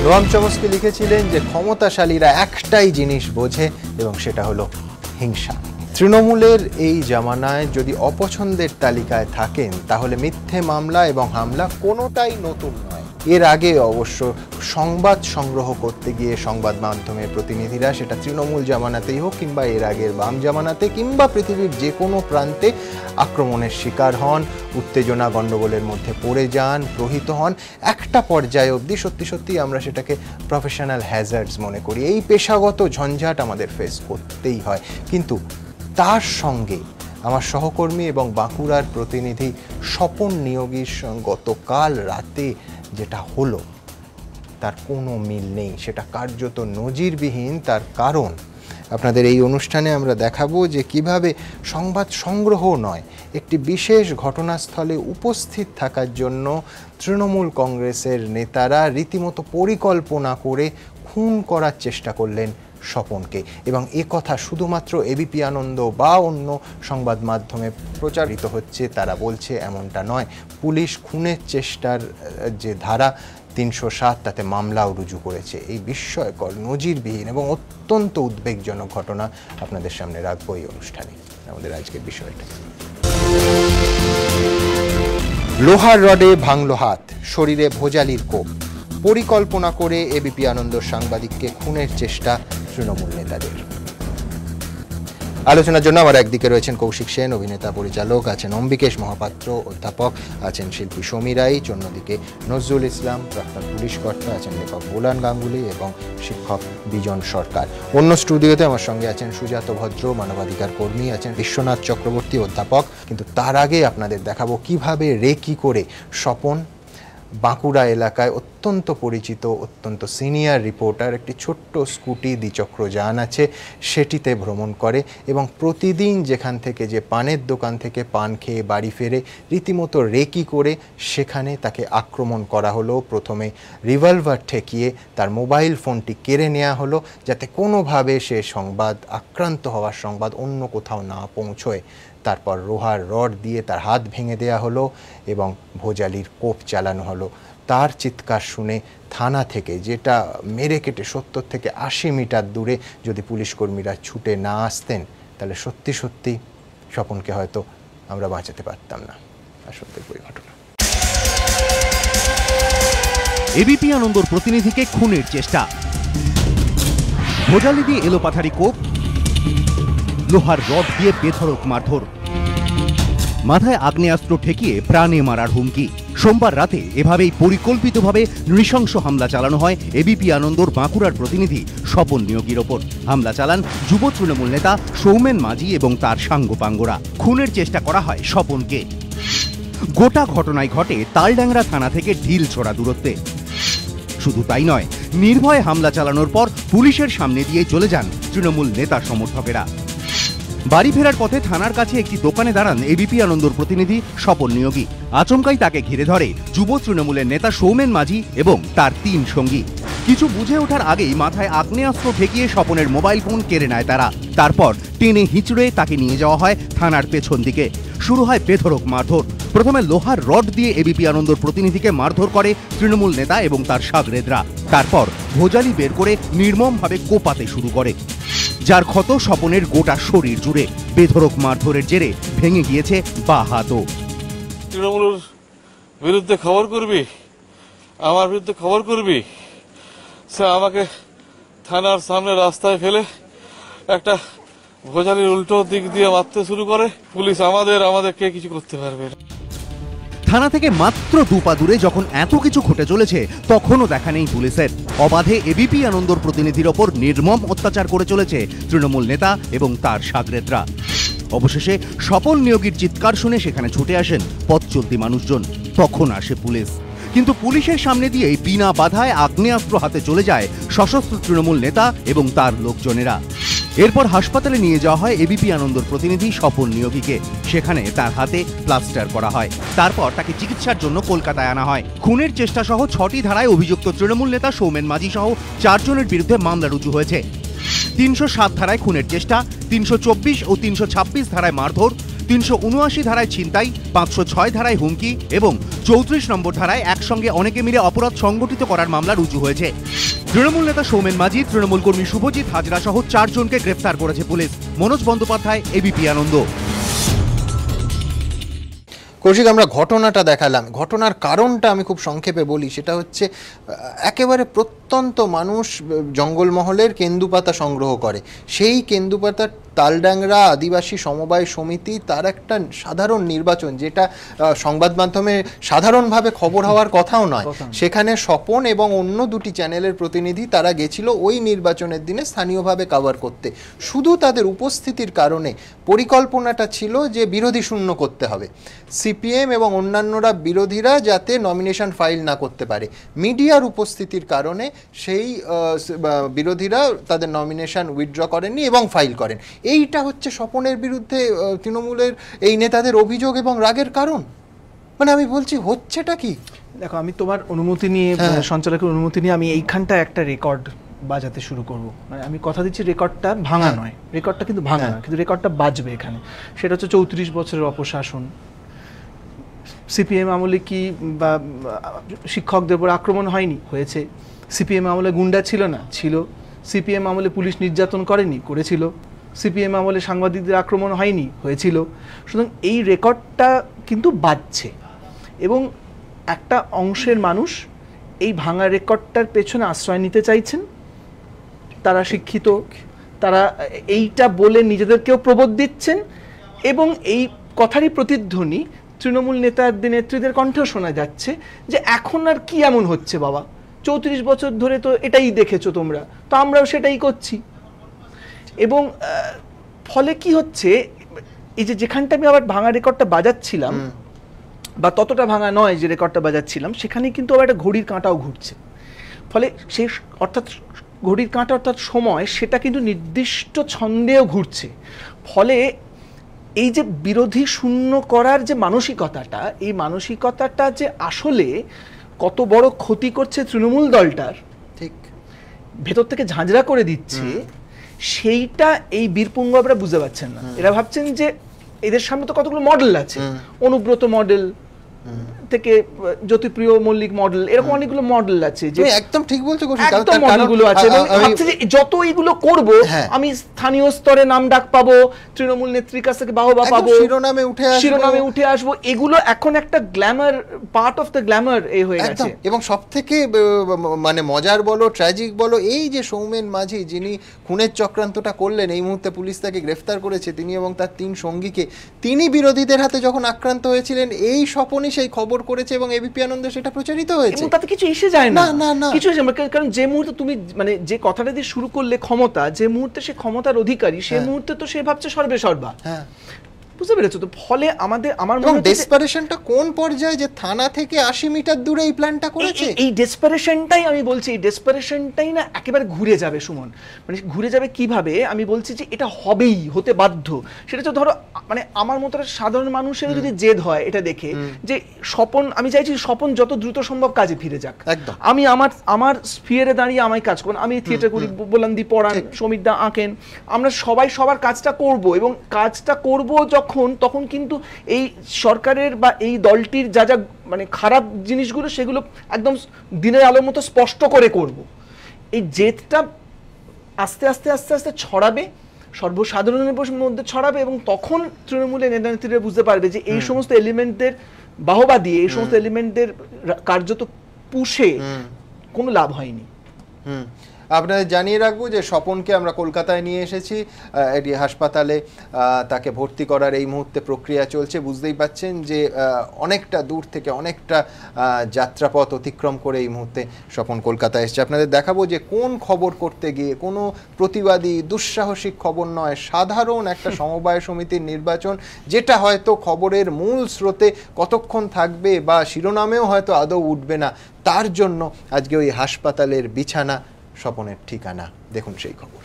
Noam Chomsky লিখেছিলেন যে ক্ষমতাশালীরা একটাই জিনিস বোঝে এবং সেটা হলো হিংসা। তৃণমূলের এই জামানায় যদি অপছন্দের তালিকায় থাকেন তাহলে মিথ্যে মামলা এবং হামলা কোনোটাই নতুন নয়। এর আগে অবশ্য সংবাদ সংগ্রহ করতে গিয়ে সংবাদ মাধ্যমের প্রতিনিধিরা, সেটা তৃণমূল জামানাতেই হোক কিংবা এর আগের বাম জামানাতে কিংবা পৃথিবীর যে কোনো প্রান্তে, আক্রমণের শিকার হন, উত্তেজনা গণ্ডগোলের মধ্যে পড়ে যান, প্রহৃত হন। একটা পর্যায়ে অবধি সত্যি সত্যি আমরা সেটাকে প্রফেশনাল হ্যাজার্ডস মনে করি। এই পেশাগত ঝঞ্ঝাট আমাদের ফেস করতেই হয়। কিন্তু তার সঙ্গে আমার সহকর্মী এবং বাঁকুড়ার প্রতিনিধি স্বপন নিয়োগীর গতকাল রাতে যেটা হলো তার কোনো মিল নেই, সেটা কার্যত নজিরবিহীন। তার কারণ আপনাদের এই অনুষ্ঠানে আমরা দেখাবো যে কিভাবে সংবাদ সংগ্রহ নয়, একটি বিশেষ ঘটনাস্থলে উপস্থিত থাকার জন্য তৃণমূল কংগ্রেসের নেতারা রীতিমতো পরিকল্পনা করে খুন করার চেষ্টা করলেন স্বপনকে। এবং এ কথা শুধুমাত্র এবিপি আনন্দ বা অন্য সংবাদ মাধ্যমে প্রচারিত হচ্ছে তারা বলছে এমনটা নয়। পুলিশ খুনের চেষ্টার যে ধারা ৩০৭ তাতে মামলাও রুজু করেছে। এই বিস্ময়কর, নজিরবিহীন এবং অত্যন্ত উদ্বেগজনক ঘটনা আপনাদের সামনে রাখবো এই অনুষ্ঠানে। আমাদের আজকের বিষয়টা, লোহার রডে ভাঙল হাত, শরীরে ভোজালির কোপ, পরিকল্পনা করে এবিপি আনন্দর সাংবাদিককে খুনের চেষ্টা তৃণমূল নেতাদের। আলোচনার জন্য আমার একদিকে রয়েছেন কৌশিক সেন, অভিনেতা পরিচালক, আছেন অম্বিকেশ মহাপাত্র, অধ্যাপক, আছেন শিল্পী সমী রাই, অন্যদিকে নজরুল ইসলাম, প্রাক্তন পুলিশ কর্তা, আছেন লেখক বোলান গাঙ্গুলি এবং শিক্ষক বিজন সরকার। অন্য স্টুডিওতে আমার সঙ্গে আছেন সুজাত ভদ্র, মানবাধিকার কর্মী, আছেন বিশ্বনাথ চক্রবর্তী, অধ্যাপক। কিন্তু তার আগে আপনাদের দেখাবো কিভাবে রেকি করে স্বপন বাঁকুড়া এলাকায় অত্যন্ত পরিচিত, অত্যন্ত সিনিয়র রিপোর্টার, একটি ছোট্ট স্কুটি দ্বিচক্র যান আছে, সেটিতে ভ্রমণ করে এবং প্রতিদিন যেখান থেকে, যে পানের দোকান থেকে পান খেয়ে বাড়ি ফেরে, রীতিমতো রেকি করে সেখানে তাকে আক্রমণ করা হলো। প্রথমে রিভলভার ঠেকিয়ে তার মোবাইল ফোনটি কেড়ে নেওয়া হলো, যাতে কোনোভাবে সে সংবাদ, আক্রান্ত হওয়ার সংবাদ অন্য কোথাও না পৌঁছয়। তারপর লোহার রড দিয়ে তার হাত ভেঙে দেওয়া হলো এবং ভোজালির কোপ চালানো হলো। তার চিৎকার শুনে থানা থেকে, যেটা মেরে কেটে ৭০ থেকে ৮০ মিটার দূরে, যদি পুলিশ কর্মীরা ছুটে না আসতেন তাহলে সত্যি সত্যি স্বপনকে হয়তো আমরা বাঁচাতে পারতাম না। আসলে দেখব এই ঘটনা। এবিপি আনন্দর প্রতিনিধিকে খুনের চেষ্টা, ভোজালি দিয়ে এলোপাথারি কোপ, লোহার রড দিয়ে বেধড়ক মারধর, মাথায় আগ্নেয়াস্ত্র ঠেকিয়ে প্রাণে মারার হুমকি। সোমবার রাতে এভাবেই পরিকল্পিতভাবে নৃশংস হামলা চালানো হয় এবিপি আনন্দর বাঁকুড়ার প্রতিনিধি স্বপন নিয়োগীর ওপর। হামলা চালান যুব তৃণমূল নেতা সৌমেন মাঝি এবং তার সাঙ্গপাঙ্গরা। খুনের চেষ্টা করা হয় স্বপনকে। গোটা ঘটনায় ঘটে তালডাংরা থানা থেকে ঢিল ছোড়া দূরত্বে। শুধু তাই নয়, নির্ভয়ে হামলা চালানোর পর পুলিশের সামনে দিয়ে চলে যান তৃণমূল নেতা সমর্থকেরা। বাড়ি ফেরার পথে থানার কাছে একটি দোকানে দাঁড়ান এবিপি আনন্দর প্রতিনিধি স্বপন নিয়োগী। আচমকাই তাকে ঘিরে ধরে যুব তৃণমূলের নেতা সৌমেন মাঝি এবং তার ৩ সঙ্গী। কিছু বুঝে ওঠার আগেই মাথায় আগ্নেয়াস্ত্র ঠেকিয়ে স্বপনের মোবাইল ফোন কেড়ে নেয় তারা। তারপর টেনে হিঁচড়ে তাকে নিয়ে যাওয়া হয় থানার পেছন দিকে। শুরু হয় বেধড়ক মারধর। প্রথমে লোহার রড দিয়ে এবিপি আনন্দর প্রতিনিধিকে মারধর করে তৃণমূল নেতা এবং তার সাগরেদরা। তারপর ভোজালি বের করে নির্মমভাবে কোপাতে শুরু করে, যার ক্ষত স্বপনের গোটা শরীর জুড়ে। বেধড়ক মারধরের জেরে ভেঙে গিয়েছে বা হাতও। তৃণমূলের বিরুদ্ধে খবর করবি, আমার বিরুদ্ধে খবর করবি, সে আমাকে থানার সামনে রাস্তায় ফেলে একটা ভোজালির উল্টো দিক দিয়ে মারতে শুরু করে। পুলিশ আমাদেরকে কিছু করতে পারবে না। থানা থেকে মাত্র 2 পা দূরে যখন এত কিছু ঘটে চলেছে, তখনও দেখা নেই পুলিশের। অবাধে এবিপি আনন্দর প্রতিনিধির ওপর নির্মম অত্যাচার করে চলেছে তৃণমূল নেতা এবং তার সাগরেদরা। অবশেষে স্বপন নিয়োগীর চিৎকার শুনে সেখানে ছুটে আসেন পথ চলতি মানুষজন। তখন আসে পুলিশ, কিন্তু পুলিশের সামনে দিয়েই বিনা বাধায় আগ্নেয়াস্ত্র হাতে চলে যায় সশস্ত্র তৃণমূল নেতা এবং তার লোকজনেরা। এরপর হাসপাতালে নিয়ে যাওয়া হয় এবিপি আনন্দর প্রতিনিধি স্বপন নিয়োগীকে। সেখানে তার হাতে প্লাস্টার করা হয়। তারপর তাকে চিকিৎসার জন্য কলকাতায় আনা হয়। খুনের চেষ্টা সহ 6টি ধারায় অভিযুক্ত তৃণমূল নেতা সৌমেন মাঝি সহ 4 জনের বিরুদ্ধে মামলা রুজু হয়েছে। ৩০৭ ধারায় খুনের চেষ্টা, ৩২৪ ও ৩২৬ ধারায় মারধর, ৩৭৯ ধারায় ছিনতাই, ৫০৬ ধারায় হুমকি এবং 34 নম্বর ধারায় একসঙ্গে অনেকে মিলে অপরাধ সংগঠিত করার মামলা রুজু হয়েছে। তৃণমূল নেতা সৌমেন মাঝি, তৃণমূল কর্মী শুভজিৎ হাজরা সহ 4 জনকে গ্রেফতার করেছে পুলিশ। মনোজ বন্দ্যোপাধ্যায়, এবিপি আনন্দ। কৌশিক, আমরা ঘটনাটা দেখালাম, ঘটনার কারণটা আমি খুব সংক্ষেপে বলি। সেটা হচ্ছে একেবারে প্রত্যন্ত মানুষ জঙ্গলমহলের কেন্দুপাতা সংগ্রহ করে, সেই কেন্দুপাতার তালডাংরা আদিবাসী সমবায় সমিতি তার একটা সাধারণ নির্বাচন, যেটা সংবাদ মাধ্যমে সাধারণভাবে খবর হওয়ার কথাও নয়, সেখানে স্বপন এবং অন্য দুটি চ্যানেলের প্রতিনিধি তারা গেছিল ওই নির্বাচনের দিনে স্থানীয়ভাবে কভার করতে। শুধু তাদের উপস্থিতির কারণে পরিকল্পনাটা ছিল যে বিরোধী শূন্য করতে হবে, সিপিএম এবং অন্যান্যরা বিরোধীরা যাতে নমিনেশন ফাইল না করতে পারে। মিডিয়ার উপস্থিতির কারণে সেই বিরোধীরা তাদের নমিনেশন উইথড্র করেননি এবং ফাইল করেন। এইটা হচ্ছে স্বপনের বিরুদ্ধে তৃণমূলের এই নেতাদের অভিযোগ এবং রাগের কারণ। মানে আমি বলছি হচ্ছেটা কি? দেখো, আমি তোমার অনুমতি নিয়ে, সঞ্চালকের অনুমতি নিয়ে আমি এইখানটা একটা রেকর্ড বাজাতে শুরু করব। মানে আমি কথা দিচ্ছি রেকর্ডটা ভাঙা নয়, রেকর্ডটা কিন্তু ভাঙা নয়, কিন্তু রেকর্ডটা বাজবে এখানে। সেটা হচ্ছে 34 বছরের অপশাসন। সিপিএম আমলে কি বা শিক্ষকদের উপর আক্রমণ হয়নি? হয়েছে। সিপিএম আমলে গুন্ডা ছিল না? ছিল। সিপিএম আমলে পুলিশ নির্যাতন করেনি? করেছিল। সিপিএম আমলে সাংবাদিকদের আক্রমণ হয়নি? হয়েছিল। সুতরাং এই রেকর্ডটা কিন্তু বাজছে, এবং একটা অংশের মানুষ এই ভাঙা রেকর্ডটার পেছনে আশ্রয় নিতে চাইছেন। তারা শিক্ষিত, তারা এইটা বলে নিজেদেরকেও প্রবোধ দিচ্ছেন, এবং এই কথারই প্রতিধ্বনি তৃণমূল নেত্রীদের কণ্ঠেও শোনা যাচ্ছে যে এখন আর কি এমন হচ্ছে বাবা, 34 বছর ধরে তো এটাই দেখেছো তোমরা, তো আমরাও সেটাই করছি। এবং ফলে কি হচ্ছে, এই যে যেখানটা আমি আবার ভাঙা রেকর্ডটা বাজাচ্ছিলাম, বা ততটা ভাঙা নয় যে রেকর্ডটা বাজাচ্ছিলাম, সেখানে কিন্তু আবার একটা ঘড়ির কাঁটাও ঘুরছে। ফলে সেই অর্থাৎ ঘড়ির কাঁটা অর্থাৎ সময়, সেটা কিন্তু নির্দিষ্ট ছন্দেও ঘুরছে। ফলে এই যে বিরোধী শূন্য করার যে মানসিকতাটা, এই মানসিকতাটা যে আসলে কত বড় ক্ষতি করছে তৃণমূল দলটার, ঠিক ভেতর থেকে ঝাঁঝরা করে দিচ্ছে, সেইটা এই বীরপুঙ্গবরা বুঝতে পারছেন না। এরা ভাবছেন যে এদের সামনে তো কতগুলো মডেল আছে, অনুব্রত মডেল থেকে জ্যোতিপ্রিয় মল্লিক মডেল, এরকম অনেকগুলো মডেল আছে, যে একদম ঠিক বলছো, একদম মডেলগুলো আছে। এবং ভাবছে যে যত এইগুলো করব আমি স্থানীয় স্তরে নাম ডাক পাবো, তৃণমূল নেত্রীর কাছ থেকে বাহবা পাবো, শিরোনামে উঠে আসবো। এগুলো এখন একটা Glamour, part of the Glamour হয়ে গেছে। এবং সবথেকে মানে মজার বলো, ট্র্যাজিক বলো, এই যে সৌমেন মাঝি যিনি খুনের চক্রান্তটা করলেন, এই মুহূর্তে পুলিশ তাকে গ্রেফতার করেছে, তিনি এবং তার 3 সঙ্গীকে, তিনি বিরোধীদের হাতে যখন আক্রান্ত হয়েছিলেন, এই স্বপনই সেই খবর করেছে এবং এবিপি আনন্দে সেটা প্রচারিত হয়েছে। এবং তাতে কিছু এসে যায় না, কিছু এসে, কারণ যে মুহূর্তে তুমি মানে যে কথাটা দিয়ে শুরু করলে ক্ষমতা, যে মুহূর্তে সে ক্ষমতার অধিকারী, সেই মুহূর্তে তো সে ভাবছে সর্বে সর্বা। বুঝতে পেরেছো তো? ফলে আমার মনে হয় ডেসপারেশনটা কোন পর্যায়ে, যে থানা থেকে 80 মিটার দূরে এই প্ল্যানটা করেছে। এই ডেসপারেশনটাই আমি বলছি, এই ডেসপারেশনটাই না একেবারে ঘুরে যাবে সুমন। মানে ঘুরে যাবে কিভাবে, আমি বলছি যে এটা হবেই, হতে বাধ্য। সেটা তো ধরো মানে আমার মতো সাধারণ মানুষের যদি জেদ হয় এটা দেখে, যে স্বপন, আমি চাইছি স্বপন যত দ্রুত সম্ভব কাজে ফিরে যাক। আমি আমার স্ফিয়ারে দাঁড়িয়ে আমায় কাজ করুন, আমি থিয়েটার করি, বললাম দি পড়ান, সমীরদা আঁকেন, আমরা সবাই সবার কাজটা করব, এবং কাজটা করব তখন কিন্তু এই সরকারের বা এই দলটির যা যা মানে খারাপ জিনিসগুলো, সেগুলো একদম দিনের আলোর মতো স্পষ্ট করে করব। এই জেদটা আস্তে আস্তে আস্তে আস্তে ছড়াবে, সর্বসাধারণের মধ্যে ছড়াবে, এবং তখন তৃণমূলের নেতা নেত্রীরা বুঝতে পারবে যে এই সমস্ত এলিমেন্টদের বাহবা দিয়ে, এই সমস্ত এলিমেন্টদের কার্যত পুষে কোনো লাভ হয়নি। আপনাদের জানিয়ে রাখবো যে স্বপনকে আমরা কলকাতায় নিয়ে এসেছি, এটি হাসপাতালে তাকে ভর্তি করার এই মুহূর্তে প্রক্রিয়া চলছে। বুঝতেই পাচ্ছেন যে অনেকটা দূর থেকে, অনেকটা যাত্রাপথ অতিক্রম করে এই মুহূর্তে স্বপন কলকাতায় এসেছে। আপনাদের দেখাবো যে কোন খবর করতে গিয়ে, কোনো প্রতিবাদী দুঃসাহসিক খবর নয়, সাধারণ একটা সমবায় সমিতির নির্বাচন, যেটা হয়তো খবরের মূল স্রোতে কতক্ষণ থাকবে বা শিরোনামেও হয়তো আদৌ উঠবে না, তার জন্য আজকে ওই হাসপাতালের বিছানা স্বপনের ঠিকানা। দেখুন সেই খবর।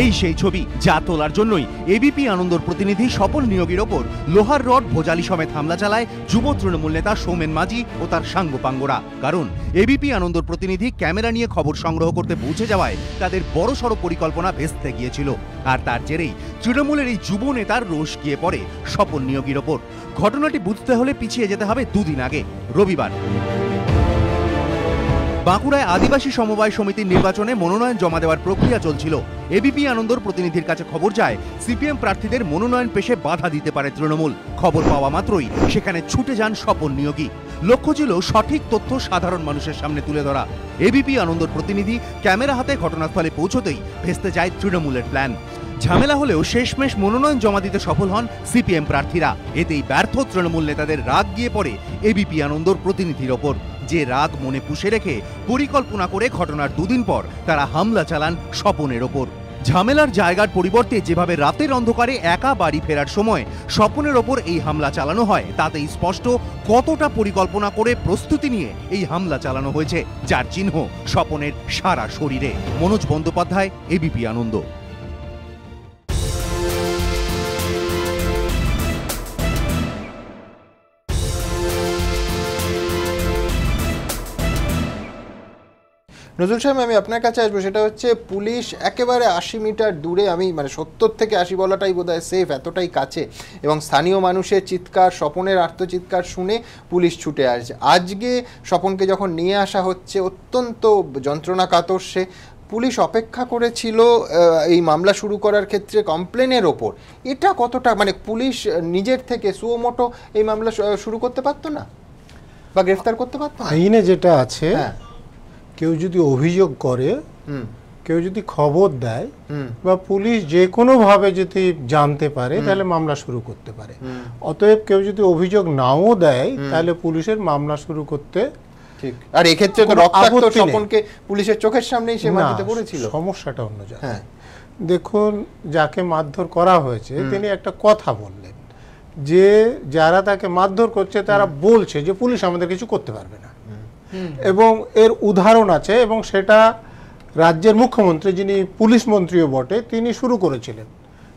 এই সেই ছবি যা তোলার জন্যই এবিপি আনন্দর প্রতিনিধি স্বপন নিয়োগীর ওপর লোহার রড ভোজালি সমেত হামলা চালায় যুব তৃণমূল নেতা সৌমেন মাঝি ও তার সাঙ্গপাঙ্গরা। কারণ এবিপি আনন্দর প্রতিনিধি ক্যামেরা নিয়ে খবর সংগ্রহ করতে পৌঁছে যাওয়ায় তাদের বড়সড় পরিকল্পনা ভেস্তে গিয়েছিল। আর তার জেরেই তৃণমূলের এই যুব নেতার রোষ গিয়ে পড়ে স্বপন নিয়োগীর ওপর। ঘটনাটি বুঝতে হলে পিছিয়ে যেতে হবে দুদিন আগে, রবিবার। বাঁকুড়ায় আদিবাসী সমবায় সমিতির নির্বাচনে মনোনয়ন জমা দেওয়ার প্রক্রিয়া চলছিল। এবিপি আনন্দর প্রতিনিধির কাছে খবর যায় সিপিএম প্রার্থীদের মনোনয়ন পেশে বাধা দিতে পারে তৃণমূল। খবর পাওয়া মাত্রই সেখানে ছুটে যান স্বপন নিয়োগী। লক্ষ্য ছিল সঠিক তথ্য সাধারণ মানুষের সামনে তুলে ধরা। এবিপি আনন্দর প্রতিনিধি ক্যামেরা হাতে ঘটনাস্থলে পৌঁছতেই ভেস্তে যায় তৃণমূলের প্ল্যান। ঝামেলা হলেও শেষমেশ মনোনয়ন জমা দিতে সফল হন সিপিএম প্রার্থীরা। এতেই ব্যর্থ তৃণমূল নেতাদের রাগ গিয়ে পড়ে এবিপি আনন্দর প্রতিনিধির ওপর। যে রাগ মনে পুষে রেখে পরিকল্পনা করে ঘটনার দুদিন পর তারা হামলা চালান স্বপনের ওপর। ঝামেলার জায়গার পরিবর্তে যেভাবে রাতের অন্ধকারে একা বাড়ি ফেরার সময় স্বপনের ওপর এই হামলা চালানো হয় তাতেই স্পষ্ট কতটা পরিকল্পনা করে প্রস্তুতি নিয়ে এই হামলা চালানো হয়েছে, যার চিহ্ন স্বপনের সারা শরীরে। মনোজ বন্দ্যোপাধ্যায়, এবিপি আনন্দ। নজরুল সাহেব, আমি আপনার কাছে আসবো। সেটা হচ্ছে পুলিশ একেবারে 80 মিটার দূরে, আমি মানে 70 থেকে 80 বলাটাই বোধহয় সেফ, এতটাই কাছে, এবং স্থানীয় মানুষের চিৎকার, স্বপনের আর্তচিৎকার শুনে পুলিশ ছুটে আসছে। আজকে স্বপনকে যখন নিয়ে আসা হচ্ছে অত্যন্ত যন্ত্রণা কাতর সে, পুলিশ অপেক্ষা করেছিল এই মামলা শুরু করার ক্ষেত্রে কমপ্লেনের ওপর। এটা কতটা মানে পুলিশ নিজের থেকে সুমোটো এই মামলা শুরু করতে পারতো না বা গ্রেফতার করতে পারতো? আইনে যেটা আছে, কেউ যদি অভিযোগ করে, কেউ যদি খবর দেয় বা পুলিশ যে কোনো ভাবে যদি জানতে পারে তাহলে মামলা শুরু করতে পারে। অতএব কেউ যদি অভিযোগ নাও দেয় তাহলে পুলিশের মামলা শুরু করতে ঠিক। আর এক্ষেত্রে তো রক্তাক্ত স্বপনকে পুলিশের চোখের সামনেই সে মাটিতে পড়েছিল। সমস্যাটা অন্য জায়গায়। দেখুন, যাকে মারধর করা হয়েছে তিনি একটা কথা বললেন যে যারা তাকে মারধর করছে তারা বলছে যে পুলিশ আমাদের কিছু করতে পারবে না, এবং এর উদাহরণ আছে, এবং সেটা রাজ্যের মুখ্যমন্ত্রী, যিনি পুলিশ মন্ত্রীও বটে, তিনি শুরু করেছিলেন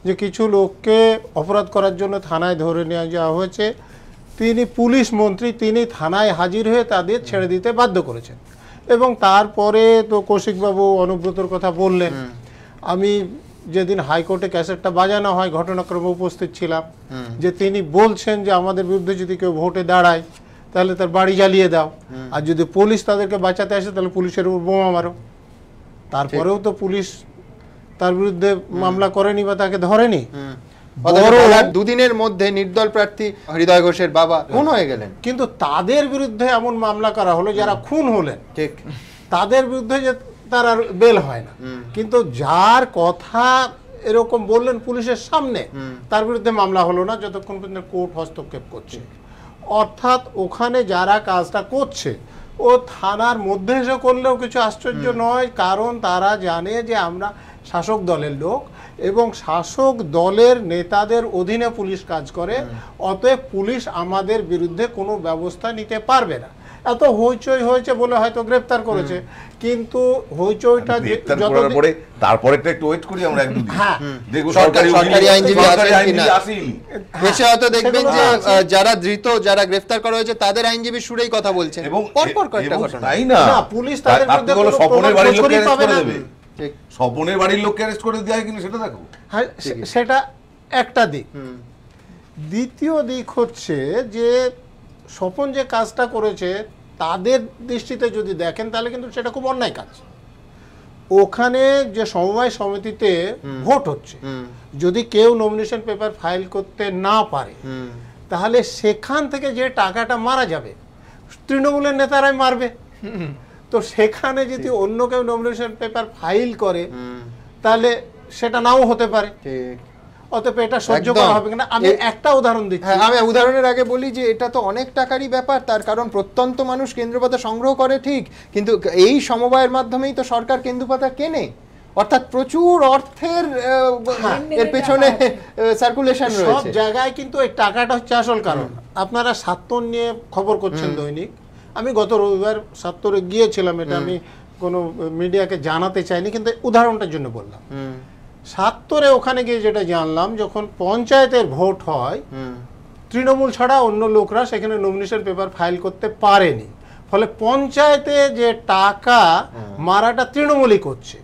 যে কিছু লোককে অপরাধ করার জন্য থানায় ধরে নিয়ে যাওয়া হয়েছে। তিনি পুলিশ মন্ত্রী, তিনি থানায় হাজির হয়ে তাদের ছেড়ে দিতে বাধ্য করেছেন। এবং তারপরে তো কৌশিকবাবু অনুব্রতর কথা বললেন। আমি যেদিন হাইকোর্টে ক্যাসেটটা বাজানো হয় ঘটনাক্রমে উপস্থিত ছিলাম, যে তিনি বলছেন যে আমাদের বিরুদ্ধে যদি কেউ ভোটে দাঁড়ায় তাহলে তার বাড়ি জ্বালিয়ে দাও, আর যদি পুলিশ তাদেরকে বাঁচাতে আসে তাহলে পুলিশের উপর বোমা মারো। তারপরেও তো পুলিশ তার বিরুদ্ধে মামলা করেনি বা তাকে ধরেনি। দুদিনের মধ্যে নির্দল প্রার্থী হৃদয় ঘোষের বাবা খুন হয়ে গেলেন, কিন্তু তাদের বিরুদ্ধে এমন মামলা করা হলো যারা খুন হলেন, ঠিক তাদের বিরুদ্ধে যে তার আর বেল হয় না। কিন্তু যার কথা এরকম বললেন পুলিশের সামনে, তার বিরুদ্ধে মামলা হলো না যতক্ষণ পর্যন্ত কোর্ট হস্তক্ষেপ করছে। অর্থাৎ ওখানে যারা কাজটা করছে ও থানার মধ্যে এসে করলেও কিছু আশ্চর্য নয়, কারণ তারা জানে যে আমরা শাসক দলের লোক এবং শাসক দলের নেতাদের অধীনে পুলিশ কাজ করে। অতএব পুলিশ আমাদের বিরুদ্ধে কোনো ব্যবস্থা নিতে পারবে না। এত হইচই হয়েছে বলে হয়তো গ্রেফতার করেছে, কিন্তু হইচইটা তারপরে একটু ওয়েট করি আমরা একদম। হ্যাঁ, দেখুন সরকারি আইনজীবী এসে হয়তো দেখবেন যে যারা ধৃত, যারা গ্রেফতার করা হয়েছে তাদের আইনজীবী সুরেই কথা বলছেন এবং পরপর কয়েকটা ঘটনা। তাই না, পুলিশ তাদের বিরুদ্ধে কোনো স্বপনের বাড়ির লোককে প্রমাণ অ্যারেস্ট করে পাবে দেবে, স্বপনের বাড়ির লোককে অ্যারেস্ট করে দেয় কিনা সেটা দেখো। হ্যাঁ, সেটা একটা দিক। দ্বিতীয় দিক হচ্ছে যে স্বপন যে কাজটা করেছে তাদের দৃষ্টিতে যদি দেখেন তাহলে কিন্তু সেটা খুব অন্যায় কাজ। ওখানে যে সমবায় সমিতিতে ভোট হচ্ছে, যদি কেউ নমিনেশন পেপার ফাইল করতে না পারে তাহলে সেখান থেকে যে টাকাটা মারা যাবে তৃণমূলের নেতারাই মারবে। তো সেখানে যদি অন্য কেউ নমিনেশন পেপার ফাইল করে তাহলে সেটা নাও হতে পারে। অতএব এটা সহ্য করা হবে না। আমি একটা উদাহরণ দিচ্ছি। আমি উদাহরণের আগে বলি যে এটা তো অনেক টাকারই ব্যাপার, তার কারণ প্রত্যন্ত মানুষ কেন্দ্রপাতা সংগ্রহ করে ঠিক, কিন্তু এই সমবায়ের মাধ্যমেই তো সরকার কেন্দ্রপাতা কেনে, অর্থাৎ প্রচুর অর্থের এর পেছনে সার্কুলেশন রয়েছে সব জায়গায়। কিন্তু এই টাকাটা হচ্ছে আসল কারণ। আপনারা ৭ নিয়ে খবর করছেন দৈনিক, আমি গত রবিবার ৭ গিয়েছিলাম, এটা আমি কোনো মিডিয়াকে জানাতে চাইনি, কিন্তু উদাহরণটার জন্য বললাম। ৭০-এ ওখানে গিয়ে যেটা জানলাম, যখন পঞ্চায়েতের ভোট হয় তৃণমূল ছাড়া অন্য লোকরা সেখানে নমিনেশন পেপার ফাইল করতে পারেনি, ফলে পঞ্চায়েতে যে টাকা মারাটা তৃণমূলই করছে,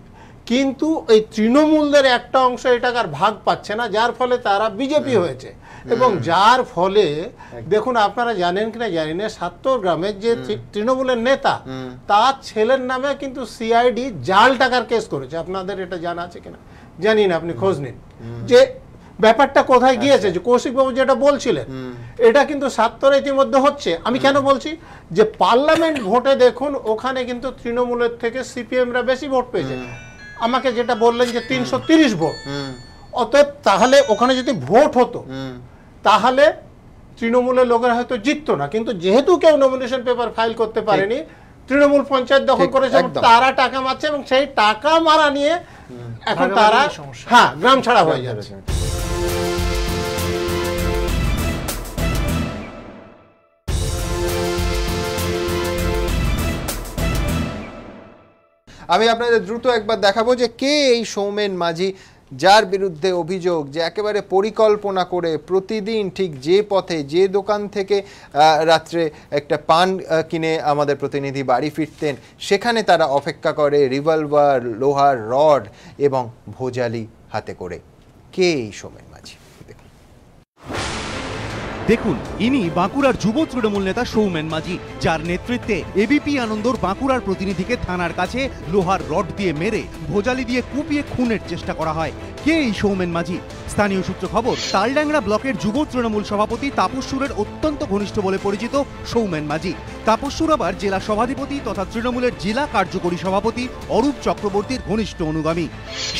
কিন্তু এই তৃণমূলদের একটা অংশ এই টাকার ভাগ পাচ্ছে না, যার ফলে তারা বিজেপি হয়েছে। এবং যার ফলে দেখুন, আপনারা জানেন কিনা জানি না, ৭০ গ্রামের যে তৃণমূলের নেতা তার ছেলের নামে কিন্তু সিআইডি জাল টাকার কেস করেছে। আপনাদের এটা জানা আছে কিনা জানি না, আপনি খোঁজ নিন যে ব্যাপারটা কোথায় গিয়েছে। যে কৌশিকবাবু যেটা বলছিলেন এটা কিন্তু ৭০ ইতিমধ্যে হচ্ছে। আমি কেন বলছি, যে পার্লামেন্ট ভোটে দেখুন ওখানে কিন্তু তৃণমূলের থেকে সিপিএমরা বেশি ভোট পেয়েছে। আমাকে যেটা বললেন যে ৩৩০ ভোট, অতএব তাহলে ওখানে যদি ভোট হতো তাহলে তৃণমূলের লোকেরা হয়তো জিততো না, কিন্তু যেহেতু কেউ নমিনেশন পেপার ফাইল করতে পারেনি, তৃণমূল পঞ্চায়েত দখল করেছে, তারা টাকা মারছে এবং সেই টাকা মারা নিয়ে এখন তারা গ্রাম ছাড়া হয়ে যাচ্ছে। আমি আপনাদের দ্রুত একবার দেখাবো যে কে এই সৌমেন মাঝি, যার বিরুদ্ধে অভিযোগ যে একেবারে পরিকল্পনা করে প্রতিদিন ঠিক যে পথে, যে দোকান থেকে রাত্রে একটা পান কিনে আমাদের প্রতিনিধি বাড়ি ফিরতেন, সেখানে তারা অপেক্ষা করে রিভলভার, লোহার রড এবং ভোজালি হাতে করে। কে এই সৌমেন মাঝি? দেখুন, ইনি বাঁকুড়ার যুব তৃণমূল নেতা সৌমেন মাঝি, যার নেতৃত্বে এবিপি আনন্দর বাঁকুড়ার প্রতিনিধিকে থানার কাছে লোহার রড দিয়ে মেরে ভোজালি দিয়ে কুপিয়ে খুনের চেষ্টা করা হয়। কে এই সৌমেন মাঝি? স্থানীয় সূত্র খবর, তালডাংরা ব্লকের যুব তৃণমূল সভাপতি তাপস সুরের অত্যন্ত ঘনিষ্ঠ বলে পরিচিত সৌমেন মাঝি। তাপস সুর আবার জেলা সভাধিপতি তথা তৃণমূলের জেলা কার্যকরী সভাপতি অরূপ চক্রবর্তীর ঘনিষ্ঠ অনুগামী।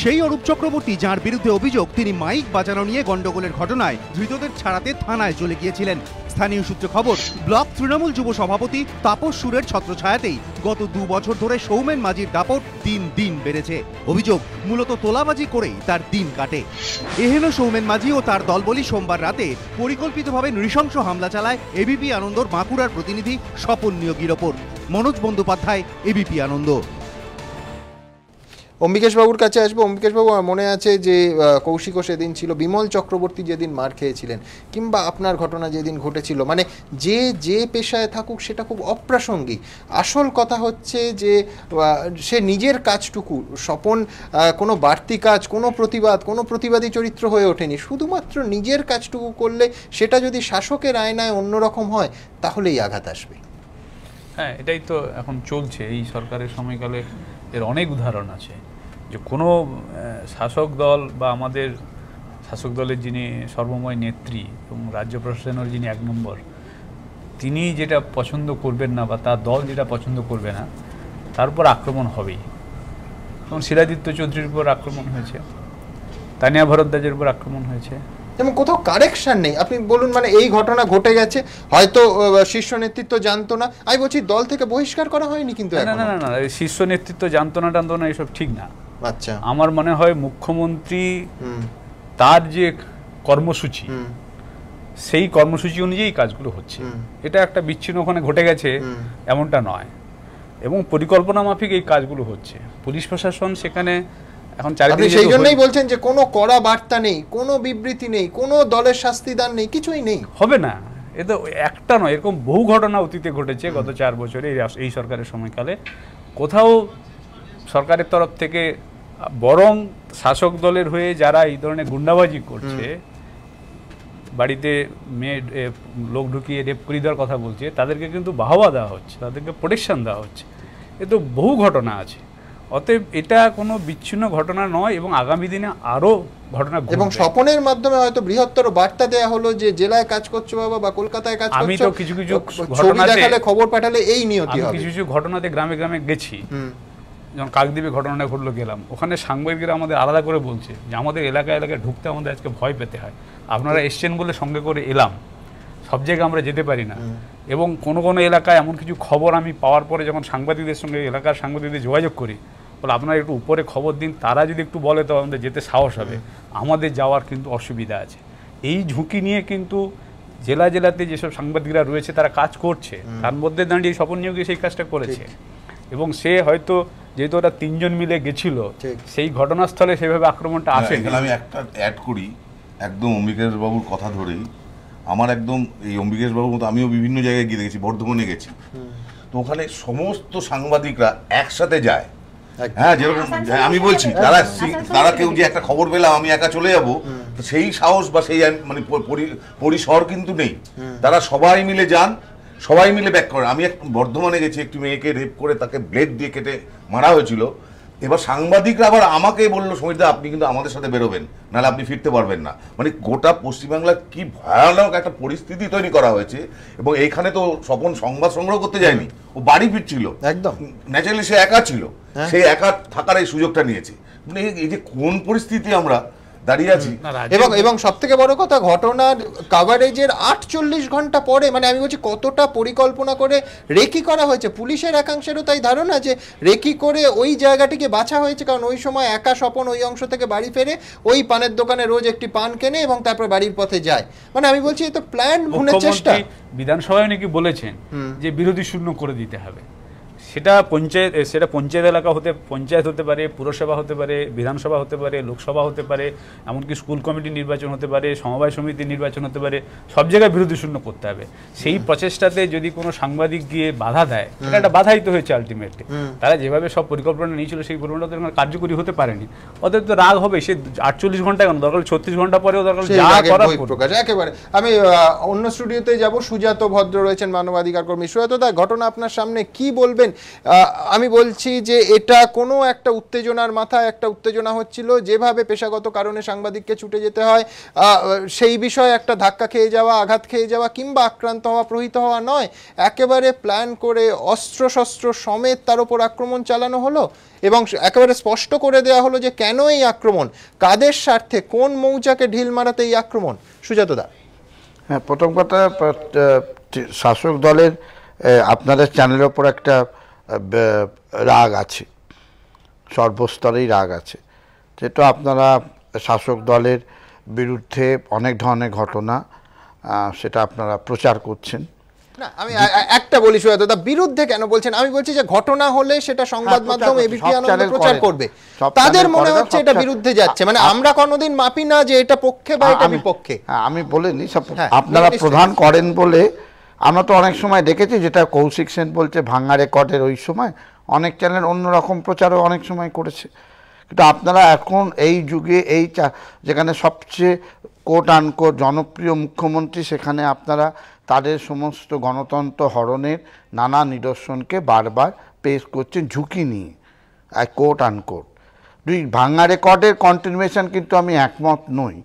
সেই অরূপ চক্রবর্তী, যার বিরুদ্ধে অভিযোগ তিনি মাইক বাজানো নিয়ে গন্ডগোলের ঘটনায় ধৃতদের ছাড়াতে থানায় চলে গিয়েছিলেন। স্থানীয় সূত্রে খবর, ব্লক তৃণমূল যুব সভাপতি তাপস সুরের ছত্রছায়াতেই গত 2 বছর ধরে সৌমেন মাঝির দাপট দিন দিন বেড়েছে। অভিযোগ, মূলত তোলাবাজি করেই তার দিন কাটে। এহেন সৌমেন মাঝি ও তার দলবলি সোমবার রাতে পরিকল্পিতভাবে নৃশংস হামলা চালায় এবিপি আনন্দর বাঁকুড়ার প্রতিনিধি স্বপন নিয়োগীর ওপর। মনোজ বন্দ্যোপাধ্যায়, এবিপি আনন্দ। অম্বিকেশ বাবুর কাছে আসবো। অম্বিকেশ বাবু, মনে আছে যে কৌশিকও সেদিন ছিল, বিমল চক্রবর্তী যেদিন মার খেয়েছিলেন, কিংবা আপনার ঘটনা যেদিন ঘটেছিল, মানে যে পেশায় থাকুক সেটা খুব অপ্রাসঙ্গিক। আসল কথা হচ্ছে যে সে নিজের কাজটুকু, স্বপন কোনো বাড়তি কাজ, কোনো প্রতিবাদ, কোনো প্রতিবাদী চরিত্র হয়ে ওঠেনি, শুধুমাত্র নিজের কাজটুকু করলে সেটা যদি শাসকের আয়নায় অন্যরকম হয় তাহলেই আঘাত আসবে। হ্যাঁ, এটাই তো এখন চলছে এই সরকারের সময়কালে। এর অনেক উদাহরণ আছে যে কোনো শাসক দল বা আমাদের শাসক দলের যিনি সর্বময় নেত্রী এবং রাজ্য প্রশাসনের যিনি 1 নম্বর, তিনি যেটা পছন্দ করবেন না বা তার দল যেটা পছন্দ করবে না, তার উপর আক্রমণ হবেই। এবং শিলাদিত্য চৌধুরীর উপর আক্রমণ হয়েছে, তানিয়া ভরদ্বাজের উপর আক্রমণ হয়েছে, এবং কোথাও কারেকশন নেই। আপনি বলুন, মানে এই ঘটনা ঘটে গেছে, হয়তো শীর্ষ নেতৃত্ব জানতো না, আমি বলছি দল থেকে বহিষ্কার করা হয়নি, কিন্তু না না না, শীর্ষ নেতৃত্ব জানতো না এসব ঠিক না। আচ্ছা, আমার মনে হয় মুখ্যমন্ত্রী তার যে কর্মসূচি, সেই কর্মসূচি অনুযায়ী কাজগুলো হচ্ছে। এটা একটা বিচ্ছিন্ন ওখানে ঘটে গেছে এমনটা নয়, এবং পরিকল্পনা মাফিক এই কাজগুলো হচ্ছে। পুলিশ প্রশাসন সেখানে এখন আপনি সেই জন্যই বলছেন যে কোনো কড়া বার্তা নেই, কোনো বিবৃতি নেই, কোনো দলের শাস্তিদান নেই, কিছুই নেই, হবে না। এ তো একটা নয়, এরকম বহু ঘটনা অতীতে ঘটেছে গত 4 বছরে এই সরকারের সময়কালে। কোথাও সরকারের তরফ থেকে বরং শাসক দলের হয়ে যারা এই ধরনের গুন্ডাবাজি করছে, বাড়িতে মেয়ে লোক ঢুকিয়ে রেপ করে দেওয়ার কথা বলছে, তাদেরকে কিন্তু বাহবা দেওয়া হচ্ছে, তাদেরকে প্রোটেকশন দেওয়া হচ্ছে। এ তো বহু ঘটনা আছে। অতএব এটা কোনো বিচ্ছিন্ন ঘটনা নয়, এবং আগামী দিনে আরো ঘটনা ঘটবে। এবং স্বপনের মাধ্যমে হয়তো বৃহত্তর বার্তা দেয়া হলো যে জেলায় কাজ করছো বাবা, বা কলকাতায় কাজ করছো। আমি তো কিছু ঘটনা দেখালে, খবর পাঠালে এই নিয়তি হবে। কিছু ঘটনাতে গ্রামে গ্রামে গেছি, যেমন কাকদ্বীপে ঘটনাটা ঘটলো, গেলাম ওখানে, সাংবাদিকরা আমাদের আলাদা করে বলছে যে আমাদের এলাকায় ঢুকতে আমাদের আজকে ভয় পেতে হয়। আপনারা এসছেন বলে সঙ্গে করে এলাম, সব জায়গায় আমরা যেতে পারি না। এবং কোনো এলাকায় এমন কিছু খবর আমি পাওয়ার পরে যখন সাংবাদিকদের সঙ্গে, এলাকার সাংবাদিকদের যোগাযোগ করি, বলে আপনারা একটু উপরে খবর দিন, তারা যদি একটু বলে তো আমাদের যেতে সাহস হবে। আমাদের যাওয়ার কিন্তু অসুবিধা আছে। এই ঝুঁকি নিয়ে কিন্তু জেলাতে যেসব সাংবাদিকরা রয়েছে তারা কাজ করছে, তার মধ্যে দাঁড়িয়ে স্বপন নিয়োগী সেই কাজটা করেছে। এবং সে হয়তো যেহেতু ওরা 3 জন মিলে গেছিল, ঠিক। সেই ঘটনাস্থলে সেভাবে আক্রমণটা আসে। এখানে আমি একটা অ্যাড করি, একদম অম্বিকেশ বাবুর কথা ধরেই। আমার একদম এই অম্বিকেশ বাবুর মতো আমিও বিভিন্ন জায়গায় গিয়ে দেখেছি, বর্ধমানে গেছি, তো ওখানে সমস্ত সাংবাদিকরা একসাথে যায়। হ্যাঁ, যেরকম আমি বলছি, তারা কেউ যে একটা খবর পেলাম আমি একা চলে যাব, সেই সাহস বা সেই মানে পরিসর কিন্তু নেই। তারা সবাই মিলে যান, সবাই মিলে ব্যাক করেন। আমি বর্ধমানে গেছি, একটি মেয়েকে রেপ করে তাকে ব্লেড দিয়ে কেটে মারা হয়েছিল। এবার সাংবাদিকরা আবার আমাকে বললো, সমিতদা আপনি কিন্তু আমাদের সাথে বেরোবেন, নাহলে আপনি ফিরতে পারবেন না। মানে গোটা পশ্চিমবাংলার কি ভয়ানক একটা পরিস্থিতি তৈরি করা হয়েছে। এবং এইখানে তো স্বপন সংবাদ সংগ্রহ করতে যায়নি, ও বাড়ি ফিরছিল, একদম ন্যাচারালি সে একা ছিল, সে একা থাকার এই সুযোগটা নিয়েছে। মানে এই যে কোন পরিস্থিতি আমরা দাঁড়িয়ে আছি। এবং সব থেকে বড় কথা, ঘটনার কাভারেজের 48 ঘন্টা পরে, মানে আমি বলছি কতটা পরিকল্পনা করে রেকি করা হয়েছে। পুলিশের একাংশেরও তাই ধারণা যে রেকি করে ওই জায়গাটিকে বাছা হয়েছে, কারণ ওই সময় একা স্বপন ওই অংশ থেকে বাড়ি ফেরে, ওই পানের দোকানে রোজ একটি পান কেনে এবং তারপর বাড়ির পথে যায়। মানে আমি বলছি এ তো প্ল্যান খুনের চেষ্টা। বিধানসভায় নাকি বলেছেন যে বিরোধী শূন্য করে দিতে হবে। সেটা পঞ্চায়েত এলাকা পঞ্চায়েত হতে পারে, পুরসভা হতে পারে, বিধানসভা হতে পারে, লোকসভা হতে পারে, এমনকি স্কুল কমিটি নির্বাচন হতে পারে, সমবায় সমিতি নির্বাচন হতে পারে, সব জায়গায় বিরোধী শূন্য করতে হবে। সেই প্রচেষ্টাতে যদি কোনো সাংবাদিক গিয়ে বাধা দেয়, সেটা একটা বাধাই তো হয়েছে আলটিমেটলি। তারা যেভাবে সব পরিকল্পনা নিয়েছিল সেই পরিকল্পনা কার্যকরী হতে পারেনি। ওদের তো রাগ হবে, সে 48 ঘন্টা কেন, দরকার 36 ঘন্টা পরেও দরকার যা করার প্রকাশ। একেবারে আমি অন্য স্টুডিওতে যাব, সুজাত ভদ্র রয়েছেন মানবাধিকার কর্মী। সুজাত দা, ঘটনা আপনার সামনে, কি বলবেন? আমি বলছি যে এটা কোনো একটা উত্তেজনার মাথায় একটা উত্তেজনা হচ্ছিল, যেভাবে পেশাগত কারণে সাংবাদিককে ছুটে যেতে হয়, সেই বিষয়ে একটা ধাক্কা খেয়ে যাওয়া, আঘাত খেয়ে যাওয়া কিংবা আক্রান্ত হওয়া, প্রহৃত হওয়া নয়, একেবারে প্ল্যান করে অস্ত্রশস্ত্র সমেত তার উপর আক্রমণ চালানো হলো এবং একেবারে স্পষ্ট করে দেওয়া হলো যে কেন এই আক্রমণ, কাদের স্বার্থে, কোন মৌচাকে ঢিল মারাতে এই আক্রমণ। সুজাত দা। হ্যাঁ, প্রথম কথা, শাসক দলের আপনাদের চ্যানেলের ওপর একটা রাগ আছে, সর্বস্তরেই রাগ আছে, যেটা আপনারা শাসক দলের বিরুদ্ধে অনেক ধরনের ঘটনা সেটা আপনারা প্রচার করছেন। না, আমি একটা বলি সুজাত দা, বিরুদ্ধে কেন বলছেন? আমি বলছি যে ঘটনা হলে সেটা সংবাদ মাধ্যম এবিপি আনন্দ প্রচার করবে, তাদের মনে হচ্ছে এটা বিরুদ্ধে যাচ্ছে। মানে আমরা কোনোদিন মাপি না যে এটা পক্ষে বা এটা বিপক্ষে। আমি বলিনি, আপনারা প্রধান করেন বলে। আমরা তো অনেক সময় দেখেছি, যেটা কৌশিক সেন বলছে ভাঙা রেকর্ডের, ওই সময় অনেক চ্যানেল অন্যরকম প্রচারও অনেক সময় করেছে। কিন্তু আপনারা এখন এই যুগে, যেখানে সবচেয়ে কোট আনকোট জনপ্রিয় মুখ্যমন্ত্রী, সেখানে আপনারা তাদের সমস্ত গণতন্ত্র হরণের নানা নিদর্শনকে বারবার পেশ করছেন ঝুঁকি নিয়ে, কোট আনকোট। ভাঙা রেকর্ডের কন্টিনিউয়েশন কিন্তু আমি একমত নই।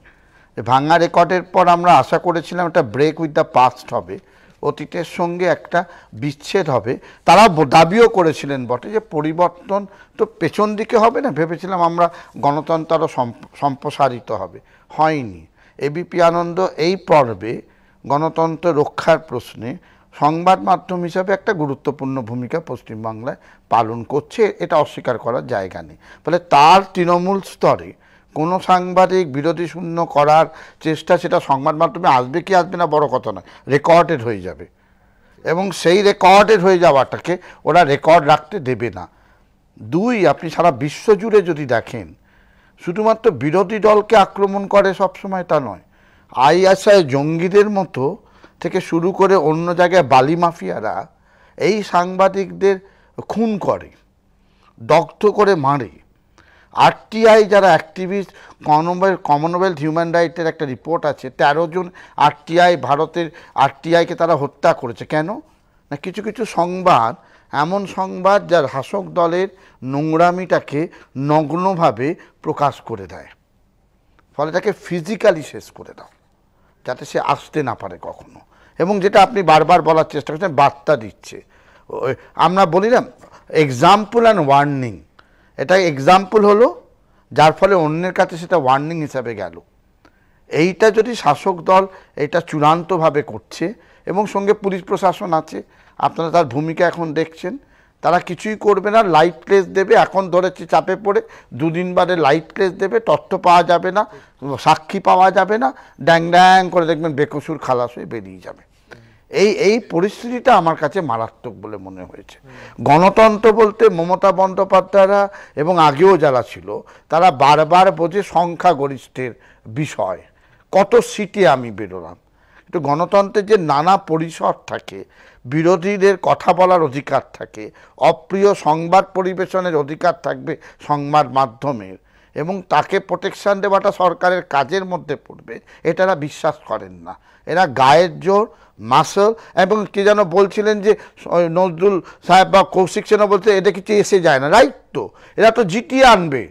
ভাঙা রেকর্ডের পর আমরা আশা করেছিলাম একটা ব্রেক উইথ দ্য পাস্ট হবে, অতীতের সঙ্গে একটা বিচ্ছেদ হবে। তারা দাবিও করেছিলেন বটে যে পরিবর্তন তো পেছন দিকে হবে না, ভেবেছিলাম আমরা গণতন্ত্র আরও সম্প্রসারিত হবে, হয়নি। এবিপি আনন্দ এই পর্বে গণতন্ত্র রক্ষার প্রশ্নে সংবাদ মাধ্যম হিসাবে একটা গুরুত্বপূর্ণ ভূমিকা পশ্চিমবাংলায় পালন করছে, এটা অস্বীকার করার জায়গা নেই। ফলে তার তৃণমূল স্তরে কোনো সাংবাদিক বিরোধী শূন্য করার চেষ্টা, সেটা সংবাদ মাধ্যমে আসবে কি আসবে না বড় কথা নয়, রেকর্ডেড হয়ে যাবে। এবং সেই রেকর্ডেড হয়ে যাওয়াটাকে ওরা রেকর্ড রাখতে দেবে না। দুই, আপনি সারা বিশ্ব জুড়ে যদি দেখেন, শুধুমাত্র বিরোধী দলকে আক্রমণ করে সবসময় তা নয়, আইএসআই জঙ্গিদের মতো থেকে শুরু করে অন্য জায়গায় বালি মাফিয়ারা এই সাংবাদিকদের খুন করে, দগ্ধ করে মারে। আরটিআই যারা অ্যাক্টিভিস্ট, কমনওয়েলথ হিউম্যান রাইটের একটা রিপোর্ট আছে, 13 জন আরটিআই, ভারতের আরটিআইকে তারা হত্যা করেছে। কেন না, কিছু কিছু সংবাদ, এমন সংবাদ যার শাসক দলের নোংরামিটাকে নগ্নভাবে প্রকাশ করে দেয়, ফলে তাকে ফিজিক্যালি শেষ করে দাও, যাতে সে আসতে না পারে কখনো। এবং যেটা আপনি বারবার বলার চেষ্টা করছেন, বার্তা দিচ্ছে। আমরা বলি না, এক্সাম্পল অ্যান্ড ওয়ার্নিং, এটা এক্সাম্পল হলো, যার ফলে অন্যের কাছে সেটা ওয়ার্নিং হিসাবে গেল। এইটা যদি শাসক দল এটা চূড়ান্তভাবে করছে, এবং সঙ্গে পুলিশ প্রশাসন আছে, আপনারা তার ভূমিকা এখন দেখছেন, তারা কিছুই করবে না, লাইট প্লেস দেবে। এখন ধরেছে চাপে পড়ে 2 দিন বাদে লাইট প্লেস দেবে, তথ্য পাওয়া যাবে না, সাক্ষী পাওয়া যাবে না, ড্যাং ড্যাং করে দেখবেন বেকসুর খালাস হয়ে বেরিয়ে যাবে। এই পরিস্থিতিটা আমার কাছে মারাত্মক বলে মনে হয়েছে। গণতন্ত্র বলতে মমতা বন্দ্যোপাধ্যায়রা এবং আগেও যারা ছিল তারা বারবার বোঝে সংখ্যাগরিষ্ঠের বিষয়, কত সিটে আমি বেরোলাম। কিন্তু গণতন্ত্রের যে নানা পরিসর থাকে, বিরোধীদের কথা বলার অধিকার থাকে, অপ্রিয় সংবাদ পরিবেশনের অধিকার থাকবে সংবাদ মাধ্যমের, এবং তাকে প্রোটেকশন দেওয়াটা সরকারের কাজের মধ্যে পড়বে, এটা এরা বিশ্বাস করেন না। এরা গায়ের জোর, মাসল, এবং কে যেন বলছিলেন যে নজরুল সাহেব বা কৌশিক সেনও বলতে এটা কিছু এসে যায় না, রাইট? তো এরা তো জিটিয়ে আনবে,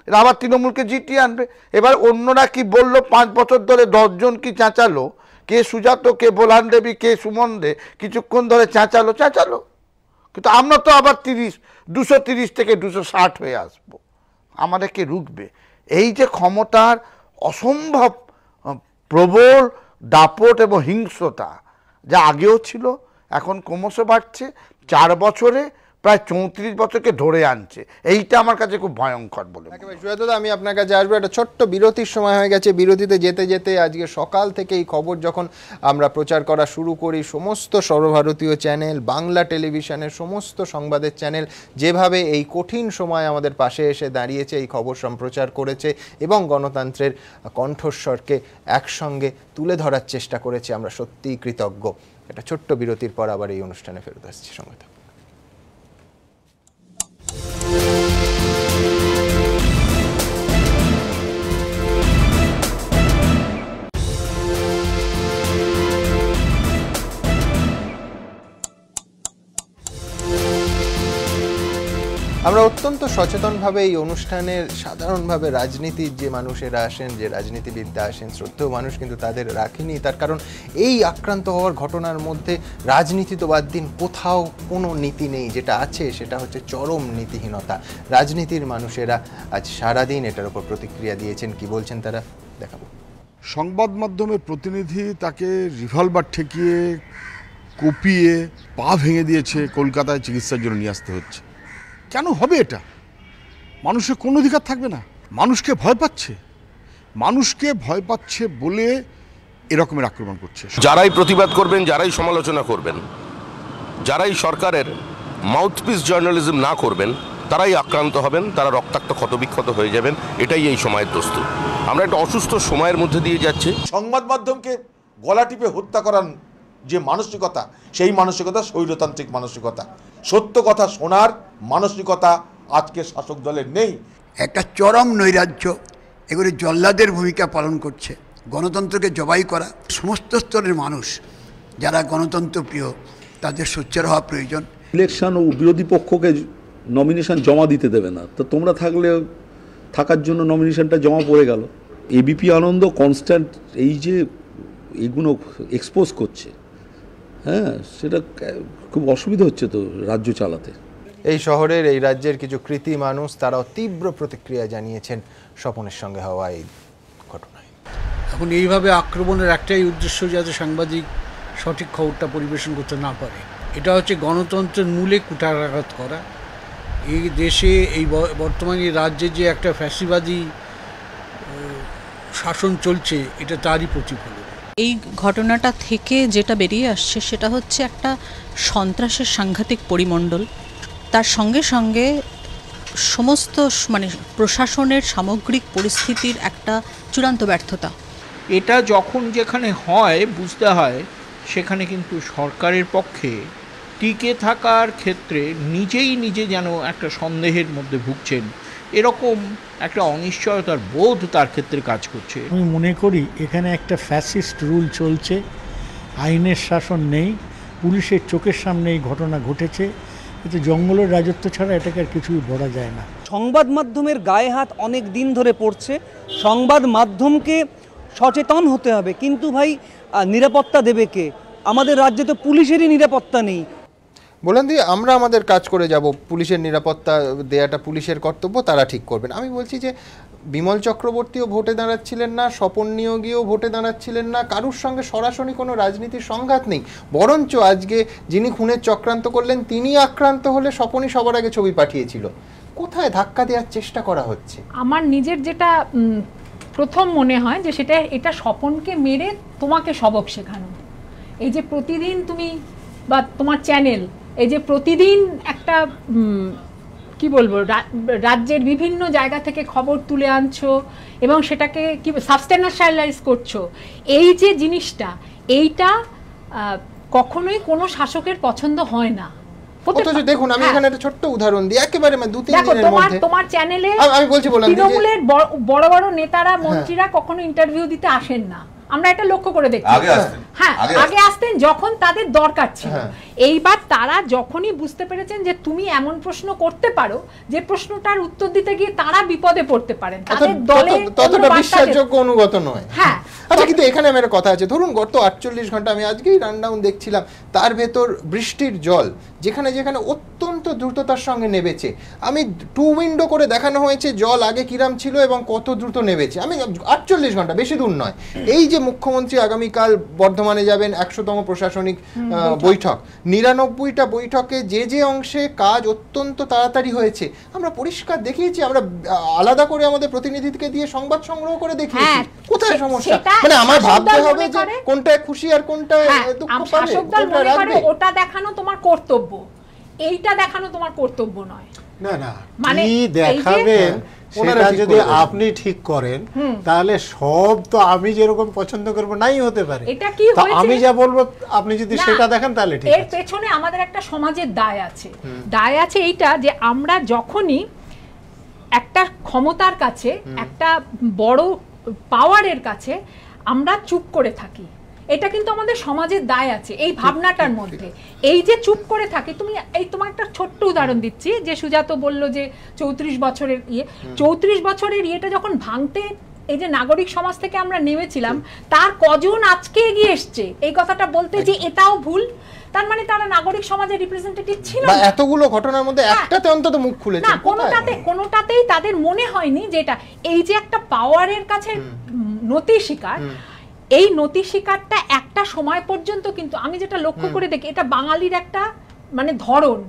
এরা আবার তৃণমূলকে জিটিয়ে আনবে। এবার অন্যরা কি বলল, 5 বছর ধরে 10 জন কি চেঁচালো, কে সুজাত, কে বোলান দেবী, কে সুমন দে, কিছুক্ষণ ধরে চেঁচালো, কিন্তু আমরা তো আবার 230 থেকে 260 হয়ে আসবো, আমাদেরকে রুখবে? এই যে ক্ষমতার অসম্ভব প্রবল দাপট এবং হিংস্রতা, যা আগেও ছিল এখন ক্রমশ বাড়ছে, 4 বছরে প্রায় 34 বছরকে ধরে আনছে, এইটা আমার কাছে খুব ভয়ঙ্কর বলে। সুজাতদা, আমি আপনার কাছে আসবো। একটা ছোট্ট বিরতির সময় হয়ে গেছে। বিরতিতে যেতে যেতে আজকে সকাল থেকে এই খবর যখন আমরা প্রচার করা শুরু করি, সমস্ত সর্বভারতীয় চ্যানেল, বাংলা টেলিভিশনের সমস্ত সংবাদের চ্যানেল যেভাবে এই কঠিন সময় আমাদের পাশে এসে দাঁড়িয়েছে, এই খবর সম্প্রচার করেছে এবং গণতন্ত্রের কণ্ঠস্বরকে একসঙ্গে তুলে ধরার চেষ্টা করেছে, আমরা সত্যিই কৃতজ্ঞ। একটা ছোট্ট বিরতির পর আবার এই অনুষ্ঠানে ফেরত আসছি, সঙ্গে থাকুন। আমরা অত্যন্ত সচেতনভাবে এই অনুষ্ঠানের সাধারণভাবে রাজনীতির যে মানুষেরা আসেন, যে রাজনীতিবিদরা আসেন, শ্রদ্ধেয় মানুষ কিন্তু তাদের রাখিনি। তার কারণ এই আক্রান্ত হওয়ার ঘটনার মধ্যে রাজনীতি তো বাদ দিন, কোথাও কোনো নীতি নেই। যেটা আছে সেটা হচ্ছে চরম নীতিহীনতা। রাজনীতির মানুষেরা আজ সারাদিন এটার উপর প্রতিক্রিয়া দিয়েছেন। কি বলছেন তারা, দেখাবো। সংবাদ মাধ্যমের প্রতিনিধি তাকে রিভলভার ঠেকিয়ে, কুপিয়ে, পা ভেঙে দিয়েছে, কলকাতায় চিকিৎসার জন্য নিয়ে আসতে হচ্ছে। কেন হবে এটা? মানুষের কোনো অধিকার থাকবে না? মানুষকে ভয় পাচ্ছে বলে এরকমের আক্রমণ করছে। যারাই প্রতিবাদ করবেন, যারাই সমালোচনা করবেন, যারাই সরকারের মাউথপিস জার্নালিজম না করবেন, তারাই আক্রান্ত হবেন, তারা রক্তাক্ত ক্ষতবিক্ষত হয়ে যাবেন। এটাই এই সময়ের দস্তুর। আমরা একটা অসুস্থ সময়ের মধ্যে দিয়ে যাচ্ছি। সংবাদ মাধ্যমকে গলা টিপে হত্যা করার যে মানসিকতা, সেই মানসিকতা স্বৈরতান্ত্রিক মানসিকতা। সত্য কথা শোনার মানসিকতা আজকে শাসক দলের নেই। একটা চরম নৈরাজ্য, এগুলি জল্লাদের ভূমিকা পালন করছে। গণতন্ত্রকে জবাই করা, সমস্ত স্তরের মানুষ যারা গণতন্ত্র প্রিয় তাদের সোচ্চার হওয়া প্রয়োজন। ইলেকশন ও বিরোধী পক্ষকে নমিনেশন জমা দিতে দেবে না, তো তোমরা থাকার জন্য নমিনেশনটা জমা পড়ে গেল। এবিপি আনন্দ কনস্ট্যান্ট এই যে এগুলো এক্সপোজ করছে, হ্যাঁ, সেটা খুব অসুবিধা হচ্ছে তো রাজ্য চালাতে। এই শহরের, এই রাজ্যের কিছু কৃতি মানুষ তারাও তীব্র প্রতিক্রিয়া জানিয়েছেন স্বপনের সঙ্গে হওয়া এই ঘটনায়। এখন এইভাবে আক্রমণের একটাই উদ্দেশ্য, যাতে সাংবাদিক সঠিক খবরটা পরিবেশন করতে না পারে। এটা হচ্ছে গণতন্ত্রের মূলে কুঠারাঘাত করা। এই দেশে, এই বর্তমানে রাজ্যে যে একটা ফ্যাসিবাদী শাসন চলছে, এটা তারই প্রতিফলন। এই ঘটনাটা থেকে যেটা বেরিয়ে আসছে সেটা হচ্ছে একটা সন্ত্রাসের সাংঘাতিক পরিমণ্ডল, তার সঙ্গে সঙ্গে সমস্ত প্রশাসনের সামগ্রিক পরিস্থিতির একটা চূড়ান্ত ব্যর্থতা। এটা যখন যেখানে হয় বুঝতে হয়, সেখানে কিন্তু সরকারের পক্ষে টিকে থাকার ক্ষেত্রে নিজে যেন একটা সন্দেহের মধ্যে ভুগছেন, এরকম একটা অনিশ্চয়তার বোধ তার ক্ষেত্রে কাজ করছে। আমি মনে করি এখানে একটা ফ্যাসিস্ট রুল চলছে, আইনের শাসন নেই, পুলিশের চোখের সামনে এই ঘটনা ঘটেছে। এতে জঙ্গলের রাজত্ব ছাড়া এটাকে আর কিছুই বলা যায় না। সংবাদ মাধ্যমের গায়ে হাত অনেক দিন ধরে পড়ছে। সংবাদ মাধ্যমকে সচেতন হতে হবে, কিন্তু ভাই নিরাপত্তা দেবে কে? আমাদের রাজ্যে তো পুলিশেরই নিরাপত্তা নেই। বলেন দিয়ে আমরা আমাদের কাজ করে যাব, পুলিশের নিরাপত্তা দেয়াটা পুলিশের কর্তব্য, তারা ঠিক করবেন। আমি বলছি যে বিমল চক্রবর্তীও ভোটে দাঁড়াচ্ছিলেন না, স্বপন নিয়োগীও ভোটে দাঁড়াচ্ছিলেন না, কারুর সঙ্গে সরাসরি কোনো রাজনীতির সংঘাত নেই। বরঞ্চ আজকে যিনি খুনের চক্রান্ত করলেন তিনি আক্রান্ত হলে স্বপনই সবার আগে ছবি পাঠিয়েছিল। কোথায় ধাক্কা দেওয়ার চেষ্টা করা হচ্ছে? আমার নিজের যেটা প্রথম মনে হয় যে এটা স্বপনকে মেরে তোমাকে সবক শেখানো, এই যে প্রতিদিন তুমি বা তোমার চ্যানেল এই যে প্রতিদিন একটা কি বলবো রাজ্যের বিভিন্ন জায়গা থেকে খবর তুলে আনছো এবং সেটাকে কি সাবস্টেন্সালাইজ করছো, এই যে জিনিসটা এইটা কখনোই কোনো শাসকের পছন্দ হয় না। দেখুন আমি এখানে একটা ছোট্ট উদাহরণ দিই, একেবারে 2-3 দিনের মধ্যে তোমার চ্যানেলে আমি বলছি তৃণমূলের বড় বড় নেতারা মন্ত্রীরা কখনো ইন্টারভিউ দিতে আসেন না, আমরা এটা লক্ষ্য করে দেখি। হ্যাঁ, আগে আসতেন যখন তাদের দরকার ছিল। এইবার তারা যখনই বুঝতে পেরেছেন যে তুমি এমন প্রশ্ন করতে পারো যে প্রশ্নটার উত্তর দিতে গিয়ে তারা বিপদে পড়তে পারেন, তাদের দলে ততটা বিশ্বাসযোগ্য অনুগত নয়। হ্যাঁ, আচ্ছা, কিন্তু এখানে আমার কথা আছে, ধরুন গত 48 ঘন্টা আমি আজকেই রানডাউন দেখছিলাম, তার ভেতর বৃষ্টির জল যেখানে যেখানে অত্যন্ত দ্রুততার সঙ্গে নেবেছে, আমি 2 উইন্ডো করে দেখানো হয়েছে জল আগে কিরাম ছিল এবং কত দ্রুত নেবেছে। আমি 48 ঘন্টা, বেশি দূর নয়। এই যে মুখ্যমন্ত্রী আগামীকাল বর্ধমানে যাবেন 100তম প্রশাসনিক বৈঠক, 99টা বৈঠকে যে যে অংশে কাজ অত্যন্ত তাড়াতাড়ি হয়েছে আমরা পরিষ্কার দেখিয়েছি, আমরা আলাদা করে আমাদের প্রতিনিধিকে দিয়ে সংবাদ সংগ্রহ করে দেখিয়েছি। কোথায় সমস্যা? মানে আমার ভাবতে হবে যে কোনটায় খুশি আর কোনটায় দুঃখ পাবে, ওটা দেখানো তোমার কর্তব্য, এইটা দেখানো তোমার কর্তব্য নয়। না না, মানে কি দেখাবেন সেটা যদি আপনি ঠিক করেন তাহলে সব তো আমি যেরকম পছন্দ করব নাই হতে পারে। এটা কি হয়েছে আমি যা বলবো আপনি যদি সেটা দেখেন তাহলে ঠিক আছে। এর পেছনে আমাদের একটা সমাজের দায় আছে, দায় আছে এইটা যে আমরা যখনই একটা ক্ষমতার কাছে, একটা বড় পাওয়ারের কাছে আমরা চুপ করে থাকি, এটা কিন্তু আমাদের সমাজের দায় আছে এই ভাবনাটার মধ্যে। এই যে চুপ করে থাকি, তুমি এই তোমার একটা ছোট্ট উদাহরণ দিচ্ছি, যে সুজাত বলল যে 34 বছরের 34 বছরের ইয়েটা যখন ভাঙতে এই যে নাগরিক সমাজ থেকে আমরা নেমেছিলাম, তার কজন আজকে এগিয়ে এসছে এই কথাটা বলতে যে এটাও ভুল, তার মানে তারা নাগরিক সমাজের রিপ্রেজেন্টেটিভ ছিল না। এতগুলো ঘটনার মধ্যে একটাতে অন্তত মুখ খুলেছে না, কোনোটাতেই তাদের মনে হয়নি যে এটা, এই যে একটা পাওয়ারের কাছে নতি স্বীকার, এই নতি স্বীকারটা একটা সময় পর্যন্ত, কিন্তু আমি যেটা লক্ষ্য করে দেখি এটা বাঙালির একটা মানে ধরন।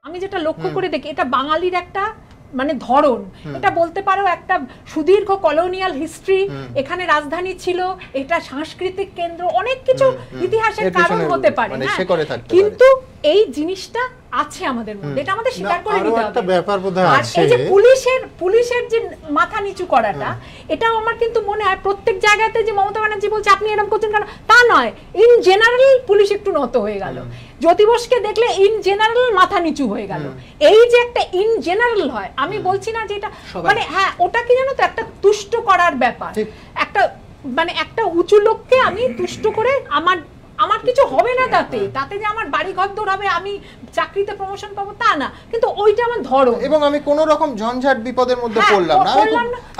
আমি যেটা লক্ষ্য করে দেখি এটা বাঙালির একটা মানে ধরন, এটা বলতে পারো একটা সুদীর্ঘ কলোনিয়াল হিস্ট্রি, এখানে রাজধানী ছিল, এটা সাংস্কৃতিক কেন্দ্র, অনেক কিছু ইতিহাসের কারণ হতে পারে, কিন্তু এই জিনিসটা আছে আমাদের মধ্যে, এটা আমাদের স্বীকার করে নিতে হবে। আর এই যে পুলিশের যে মাথা নিচু করাটা, এটাও আমার কিন্তু মনে হয় প্রত্যেক জায়গাতে যে মমতা ব্যানার্জি বলছে আপনি এরকম করছেন কেন, তা নয়, ইন জেনারেল পুলিশ একটু নত হয়ে গেল, জ্যোতি বোসকে দেখলে ইন জেনারেল মাথা নিচু হয়ে গেল। এই যে একটা ইন জেনারেল হয়, আমি বলছি না যে এটা মানে হ্যাঁ ওটা কি জানো তো একটা তুষ্ট করার ব্যাপার, একটা মানে একটা উঁচু লোককে আমি তুষ্ট করে আমার কিছু হবে না, তাতে যে আমার বাড়ি ঘর দৌড় হবে, আমি চাকরিতে প্রমোশন পাবো তা না, কিন্তু ওইটা আমার ধরো, এবং আমি কোন রকম ঝঞ্ঝাট বিপদের মধ্যে পড়লাম না,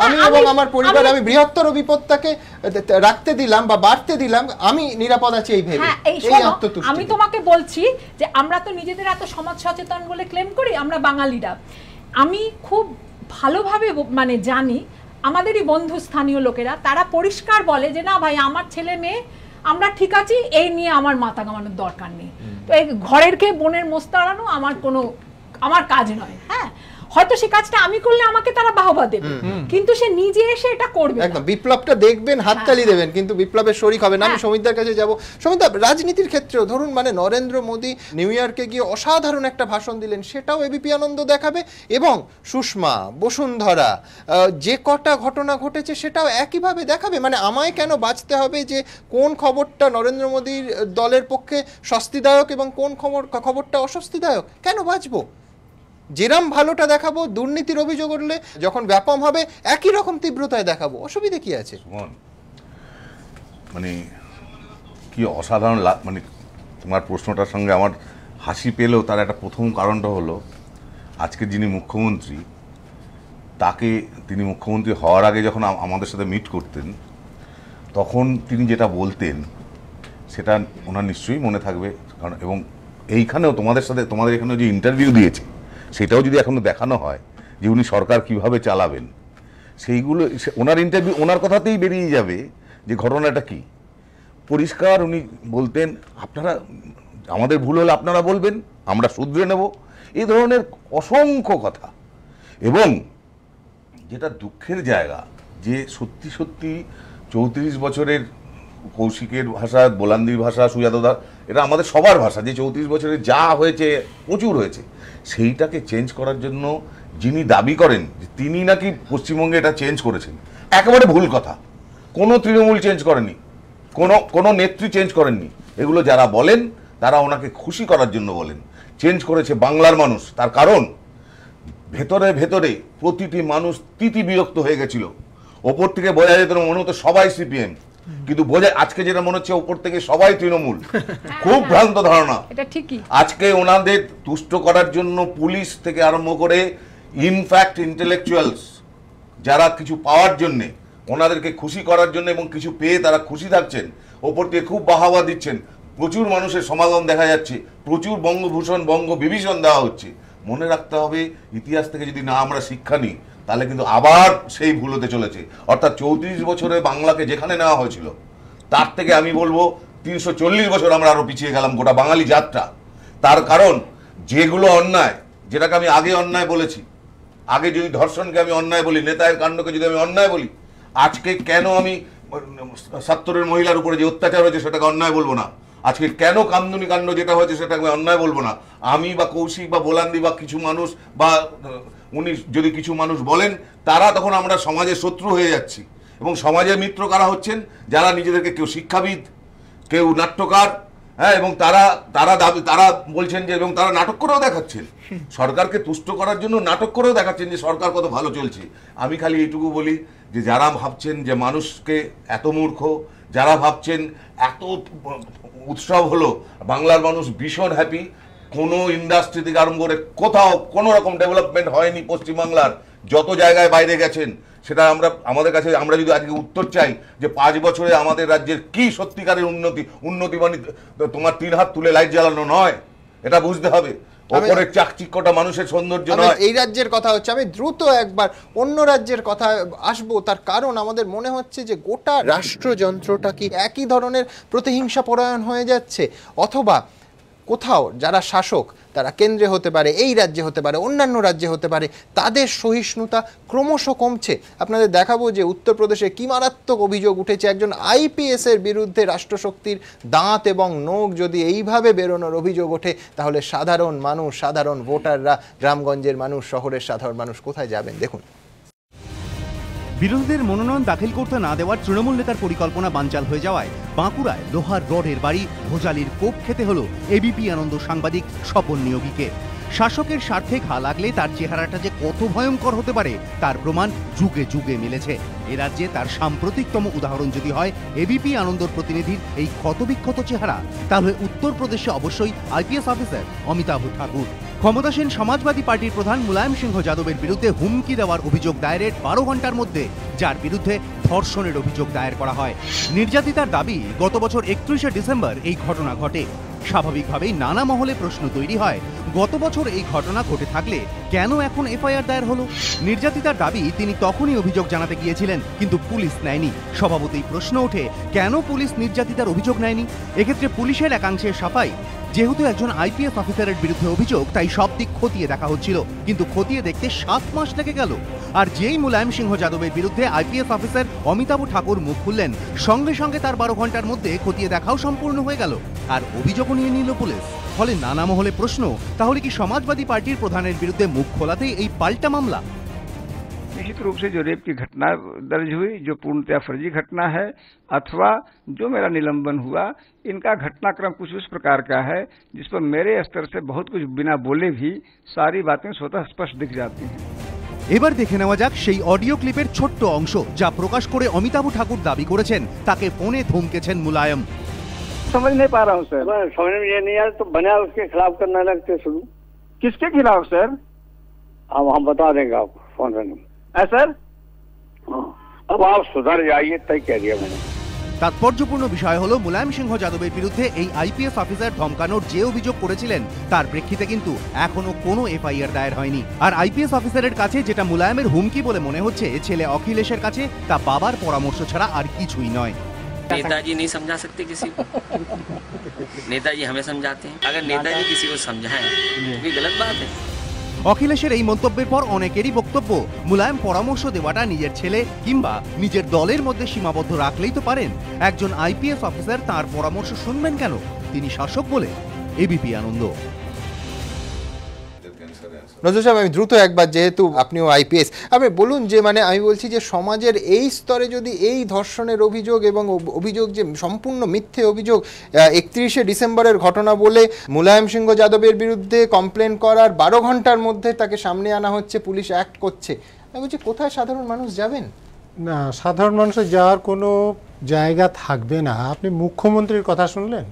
আমি এবং আমার পরিবার, আমি বৃহত্তর বিপদটাকে রাখতে দিলাম বা বাড়তে দিলাম, আমি নিরাপদ আছি এই ভেবে। আমি তোমাকে বলছি যে আমরা তো নিজেদের এত সমাজ সচেতন বলে ক্লেম করি আমরা বাঙালিরা, আমি খুব ভালোভাবে মানে জানি আমাদেরই বন্ধু স্থানীয় লোকেরা, তারা পরিষ্কার বলে যে না ভাই আমার ছেলে মেয়ে আমরা ঠিক আছি, এই নিয়ে আমার মাথা ঘামানোর দরকার নেই, তো এই ঘরের কে বোনের মোস্তারানো আমার কাজ নয়। হ্যাঁ, হয়তো সে কাজটা আমি করলে আমাকে তারা বাহবা দেবে, কিন্তু সে নিজে এসে এটা করবে না। একদম বিপ্লবটা দেখবেন, হাততালি দেবেন, কিন্তু বিপ্লবের শরীক হবে না। আমি সমিতার কাছে যাব। সমিতা, রাজনীতির ক্ষেত্রেও ধরুন মানে নরেন্দ্র মোদী নিউ ইয়র্কে গিয়ে অসাধারণ একটা ভাষণ দিলেন, সেটাও এবিপি আনন্দ দেখাবে, এবং সুষমা, বসুন্ধরা, যে কটা ঘটনা ঘটেছে সেটাও একইভাবে দেখাবে। মানে আমায় কেন বাঁচতে হবে যে কোন খবরটা নরেন্দ্র মোদীর দলের পক্ষে স্বস্তিদায়ক এবং কোন খবরটা অস্বস্তিদায়ক, কেন বাঁচবো? যেরাম ভালোটা দেখাবো, দুর্নীতির অভিযোগ উঠলে যখন ব্যাপম হবে একই রকম তীব্রতায় দেখাবো, অসুবিধা কি আছে? মানে কি অসাধারণ, মানে তোমার প্রশ্নটার সঙ্গে আমার হাসি পেলেও তার একটা প্রথম কারণটা হলো আজকে যিনি মুখ্যমন্ত্রী, তিনি মুখ্যমন্ত্রী হওয়ার আগে যখন আমাদের সাথে মিট করতেন তখন তিনি যেটা বলতেন সেটা ওনার নিশ্চয়ই মনে থাকবে, কারণ এবং এইখানেও তোমাদের এখানেও যে ইন্টারভিউ দিয়েছে সেটাও যদি এখনো দেখানো হয় যে উনি সরকার কিভাবে চালাবেন, সেইগুলো ওনার ইন্টারভিউ ওনার কথাতেই বেরিয়ে যাবে যে ঘটনাটা কি। পরিষ্কার উনি বলতেন, আপনারা আমাদের ভুল হলে আপনারা বলবেন, আমরা শুধরে নেব, এই ধরনের অসংখ্য কথা। এবং যেটা দুঃখের জায়গা যে সত্যি সত্যি 34 বছরের কৌশিকের ভাষা, বোলান্দির ভাষা, সুজাতদা, এটা আমাদের সবার ভাষা, যে 34 বছরে যা হয়েছে প্রচুর হয়েছে, সেইটাকে চেঞ্জ করার জন্য যিনি দাবি করেন যে তিনি নাকি পশ্চিমবঙ্গে এটা চেঞ্জ করেছেন, একেবারে ভুল কথা। কোনো তৃণমূল চেঞ্জ করেনি, কোনো নেত্রী চেঞ্জ করেননি। এগুলো যারা বলেন তারা ওনাকে খুশি করার জন্য বলেন। চেঞ্জ করেছে বাংলার মানুষ। তার কারণ ভেতরে ভেতরে প্রতিটি মানুষ তিতি বিরক্ত হয়ে গেছিল। ওপর থেকে বোঝা যেত মনে হতো সবাই সিপিএম, কিন্তু বোঝা আজকে যেটা মনে হচ্ছে ওপর থেকে সবাই তৃণমূল। খুব ভ্রান্ত ধারণা। এটা ঠিকই। আজকে ওনাদের তুষ্ট করার জন্য পুলিশ থেকে আরম্ভ করে ইনফ্যাক্ট ইন্টেলেকচুয়ালস যারা কিছু পাওয়ার জন্যে, ওনাদেরকে খুশি করার জন্য এবং কিছু পেয়ে তারা খুশি থাকছেন, ওপর থেকে খুব বাহাবা দিচ্ছেন। প্রচুর মানুষের সমাগম দেখা যাচ্ছে, প্রচুর বঙ্গভূষণ, বঙ্গবিভূষণ দেওয়া হচ্ছে। মনে রাখতে হবে, ইতিহাস থেকে যদি না আমরা শিক্ষা নিই তাহলে কিন্তু আবার সেই ভুল হতে চলেছে। অর্থাৎ 34 বছরে বাংলাকে যেখানে নেওয়া হয়েছিল তার থেকে আমি বলবো 340 বছর আমরা আরো পিছিয়ে গেলাম গোটা বাঙালি জাতটা। তার কারণ যেগুলো অন্যায়, যেটাকে আমি আগে অন্যায় বলেছি, আগে যদি ধর্ষণকে আমি অন্যায় বলি, নেতায়ের কাণ্ডকে যদি আমি অন্যায় বলি, আজকে কেন আমি 70-এর মহিলার উপরে যে অত্যাচার হয়েছে সেটাকে অন্যায় বলবো না? আজকে কেন কামদুনি কাণ্ড যেটা হয়েছে সেটাকে অন্যায় বলবো না? আমি বা কৌশিক বা বোলান্দি বা কিছু মানুষ বা উনি যদি কিছু মানুষ বলেন, তারা তখন আমরা সমাজের শত্রু হয়ে যাচ্ছি। এবং সমাজের মিত্র কারা হচ্ছেন? যারা নিজেদেরকে কেউ শিক্ষাবিদ, কেউ নাট্যকার, হ্যাঁ, এবং তারা বলছেন যে, এবং তারা নাটক করেও দেখাচ্ছেন, সরকারকে তুষ্ট করার জন্য নাটক করেও দেখাচ্ছেন যে সরকার কত ভালো চলছে। আমি খালি এইটুকু বলি যে যারা ভাবছেন যে মানুষকে এত মূর্খ, যারা ভাবছেন এত উৎসব হলো, বাংলার মানুষ ভীষণ হ্যাপি, কোনো ইন্ডাস্ট্রি থেকে আরম্ভ করে কোথাও কোনো রকম ডেভেলপমেন্ট হয়নি পশ্চিমবাংলার। যত জায়গায় বাইরে গেছেন সেটা আমাদের কাছে, আমরা যদি আজকে উত্তর চাই যে 5 বছরে আমাদের রাজ্যের কি সত্যিকারের উন্নতি মানে তোমার 3 হাত তুলে লাইট জ্বালানো নয়, এটা বুঝতে হবে। ওপরের চাকচিক্যটা মানুষের সৌন্দর্য নয়। এই রাজ্যের কথা হচ্ছে, আমি দ্রুত একবার অন্য রাজ্যের কথা আসবো। তার কারণ আমাদের মনে হচ্ছে যে গোটা রাষ্ট্রযন্ত্রটা কি একই ধরনের প্রতিহিংসা পরায়ণ হয়ে যাচ্ছে, অথবা কোথাও যারা শাসক তারা কেন্দ্রে হতে পারে, এই রাজ্যে হতে পারে, অন্যান্য রাজ্যে হতে পারে, তাদের সহিষ্ণুতা ক্রমশ কমছে। আপনাদের দেখাবো যে উত্তরপ্রদেশে কি মারাত্মক অভিযোগ উঠেছে। একজন IPS এর বিরুদ্ধে রাষ্ট্রশক্তির দাঁত এবং নখ যদি এইভাবে বেরোনোর অভিযোগ ওঠে, তাহলে সাধারণ মানুষ, সাধারণ ভোটাররা, গ্রামগঞ্জের মানুষ, শহরের সাধারণ মানুষ কোথায় যাবেন? দেখুন। বিরোধীদের মনোনয়ন দাখিল করতে না দেওয়ার তৃণমূল নেতার পরিকল্পনা বানচাল হয়ে যাওয়ায় বাঁকুড়ায় লোহার রডের বাড়ি ভোজালির কোপ খেতে হলো এবিপি আনন্দ সাংবাদিক স্বপন নিয়োগীকে। শাসকের স্বার্থে ঘা লাগলে তার চেহারাটা যে কত ভয়ঙ্কর হতে পারে তার প্রমাণ যুগে যুগে মিলেছে। এ রাজ্যে তার সাম্প্রতিকতম উদাহরণ যদি হয় এবিপি আনন্দর প্রতিনিধির এই ক্ষতবিক্ষত চেহারা, তাহলে উত্তরপ্রদেশে অবশ্যই IPS অফিসার অমিতাভ ঠাকুর। ক্ষমতাসীন সমাজবাদী পার্টির প্রধান মুলায়ম সিংহ যাদবের বিরুদ্ধে হুমকি দেওয়ার অভিযোগ দায়েরের 12 ঘন্টার মধ্যে যার বিরুদ্ধে ধর্ষণের অভিযোগ দায়ের করা হয়। নির্যাতিতার দাবি, গত বছর 31শে ডিসেম্বর এই ঘটনা ঘটে। স্বাভাবিকভাবেই নানা মহলে প্রশ্ন তৈরি হয়, গত বছর এই ঘটনা ঘটে থাকলে কেন এখন FIR দায়ের হলো? নির্যাতিতার দাবি, তিনি তখনই অভিযোগ জানাতে গিয়েছিলেন কিন্তু পুলিশ নেয়নি। স্বভাবতই প্রশ্ন ওঠে, কেন পুলিশ নির্যাতিতার অভিযোগ নেয়নি? এক্ষেত্রে পুলিশের একাংশের সাফাই, যেহেতু একজন IPS অফিসারের বিরুদ্ধে অভিযোগ, তাই সব দিক খতিয়ে দেখা হচ্ছিল, কিন্তু খতিয়ে দেখতে 7 মাস লেগে গেল। আর যেই মুলায়ম সিংহ যাদবের বিরুদ্ধে IPS অফিসার অমিতাভ ঠাকুর মুখ খুললেন, সঙ্গে সঙ্গে তার 12 ঘন্টার মধ্যে খতিয়ে দেখাও সম্পূর্ণ হয়ে গেল আর অভিযোগও নিয়ে নিল পুলিশ। ফলে নানা মহলে প্রশ্ন, তাহলে কি সমাজবাদী পার্টির প্রধানের বিরুদ্ধে মুখ খোলাতেই এই পাল্টা মামলা? निश्चित रूप से जो रेप की घटना दर्ज हुई, जो पूर्णतया फर्जी घटना है, अथवा जो मेरा निलंबन हुआ, इनका घटनाक्रम कुछ उस प्रकार का है जिस पर मेरे स्तर से बहुत कुछ बिना बोले भी सारी बातें स्वतः स्पष्ट दिख जाती हैं। এবার দেখে নেওয়া যাক সেই অডিও ক্লিপের ছোট্ট অংশ যা প্রকাশ করে অমিতাভ ঠাকুর দাবি করেছেন তাকে ফোনে ধমকেছেন মুলায়ম। समझ नहीं पा रहा हूँ सर। समझ में ये नहीं आया तो बना उसके खिलाफ करना लगते शुरू। किसके खिलाफ सर? अब हम बता देंगे आपको फोन करने। सर अब आप सुधर जाइए, तय कह दिया मैंने। তাৎপর্যপূর্ণ বিষয় হলো, মুলায়ম সিংহ যাদবের বিরুদ্ধে এই IPS অফিসার ধমকানোর যে অভিযোগ করেছিলেন তার প্রেক্ষিতে কিন্তু এখনো কোনো FIR দায়ের হয়নি। আর IPS অফিসারের কাছে যেটা মুলায়মের হুমকি বলে মনে হচ্ছে, ছেলে অখিলেশের কাছে তা বাবার পরামর্শ ছাড়া আর কিছুই নয়। नेताजी नहीं समझा सकते किसी को, नेताजी हमें समझाते हैं। अगर नेताजी किसी को समझाएं तो ये गलत बात है। অখিলেশের এই মন্তব্যের পর অনেকেরই বক্তব্য, মুলায়ম পরামর্শ দেওয়াটা নিজের ছেলে কিংবা নিজের দলের মধ্যে সীমাবদ্ধ রাখলেই তো পারেন। একজন আইপিএস অফিসার তার পরামর্শ শুনবেন কেন? তিনি শাসক বলে। এবিপি আনন্দ। নজরুল সাহেব, আমি দ্রুত একবার, যেহেতু আপনিও আইপিএস, আপনি বলুন যে মানে আমি বলছি যে সমাজের এই স্তরে যদি এই ধর্ষণের অভিযোগ এবং অভিযোগ যে সম্পূর্ণ মিথ্যে অভিযোগ, 31শে ডিসেম্বরের ঘটনা বলে মুলায়ম সিংহ যাদবের বিরুদ্ধে কমপ্লেন করার 12 ঘন্টার মধ্যে তাকে সামনে আনা হচ্ছে, পুলিশ অ্যাক্ট করছে, আমি বলছি কোথায় সাধারণ মানুষ যাবেন? না, সাধারণ মানুষের যাওয়ার কোনো জায়গা থাকবে না। আপনি মুখ্যমন্ত্রীর কথা শুনলেন?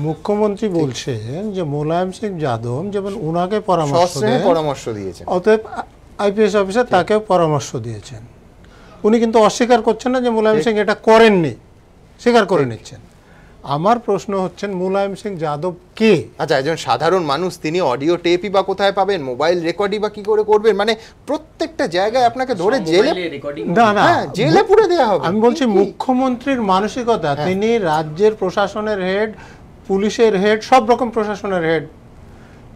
মুখ্যমন্ত্রী বলছেন যে মুলায়ম সিং যাদব যেমন ওনাকে পরামর্শ দিয়েছেন, অতএব আইপিএস অফিসার তাকেও পরামর্শ দিয়েছেন। উনি কিন্তু অস্বীকার করছেন না যে মুলায়ম সিং এটা করেননি, স্বীকার করে নিচ্ছেন। আমার প্রশ্ন হচ্ছে মুলায়ম সিং যাদব কে? আচ্ছা, একজন সাধারণ মানুষ, তিনি অডিও টেপই বা কোথায় পাবেন, মোবাইল রেকর্ডই বা কি করে করবেন? মানে প্রত্যেকটা জায়গায় আপনাকে ধরে জেলে, না জেলে পুরে দেওয়া হবে। আমি বলছি মুখ্যমন্ত্রীর মানসিকতা, তিনি রাজ্যের প্রশাসনের হেড, পুলিশের হেড, সব রকম প্রশাসনের হেড।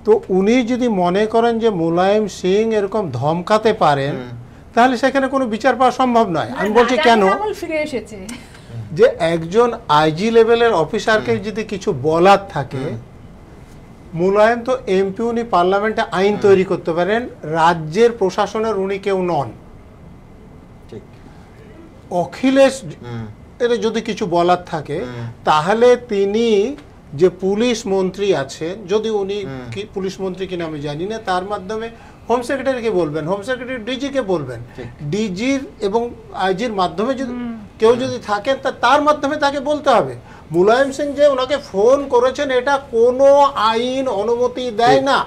তো উনি যদি মনে করেন যে মুলায়ম সিং এরকম ধমকাতে পারেন, তাহলে সেখানে কোনো বিচার পাওয়া সম্ভব নয়। আমি বলছি কেন, যে একজন আইজি লেভেলের অফিসারকে যদি কিছু বলার থাকে, মুলায়ম তো এমপি, উনি পার্লামেন্টে আইন তৈরি করতে পারেন, রাজ্যের প্রশাসনের উনি কেউ নন। অখিলেশ এর যদি কিছু বলার থাকে, তাহলে তিনি যে পুলিশ মন্ত্রী আছেন, যদি উনি পুলিশ মন্ত্রী কিনা আমি জানি না, তার মাধ্যমে হোম সেক্রেটারিকে বলবেন, হোম সেক্রেটারি ডিজিকে বলবেন, ডিজির এবং আইজির মাধ্যমে যদি কেউ যদি থাকেন তার মাধ্যমে তাকে বলতে হবে। মুলায়ম সিং যে ওনাকে ফোন করেছেন এটা কোনো আইন অনুমতি দেয় না।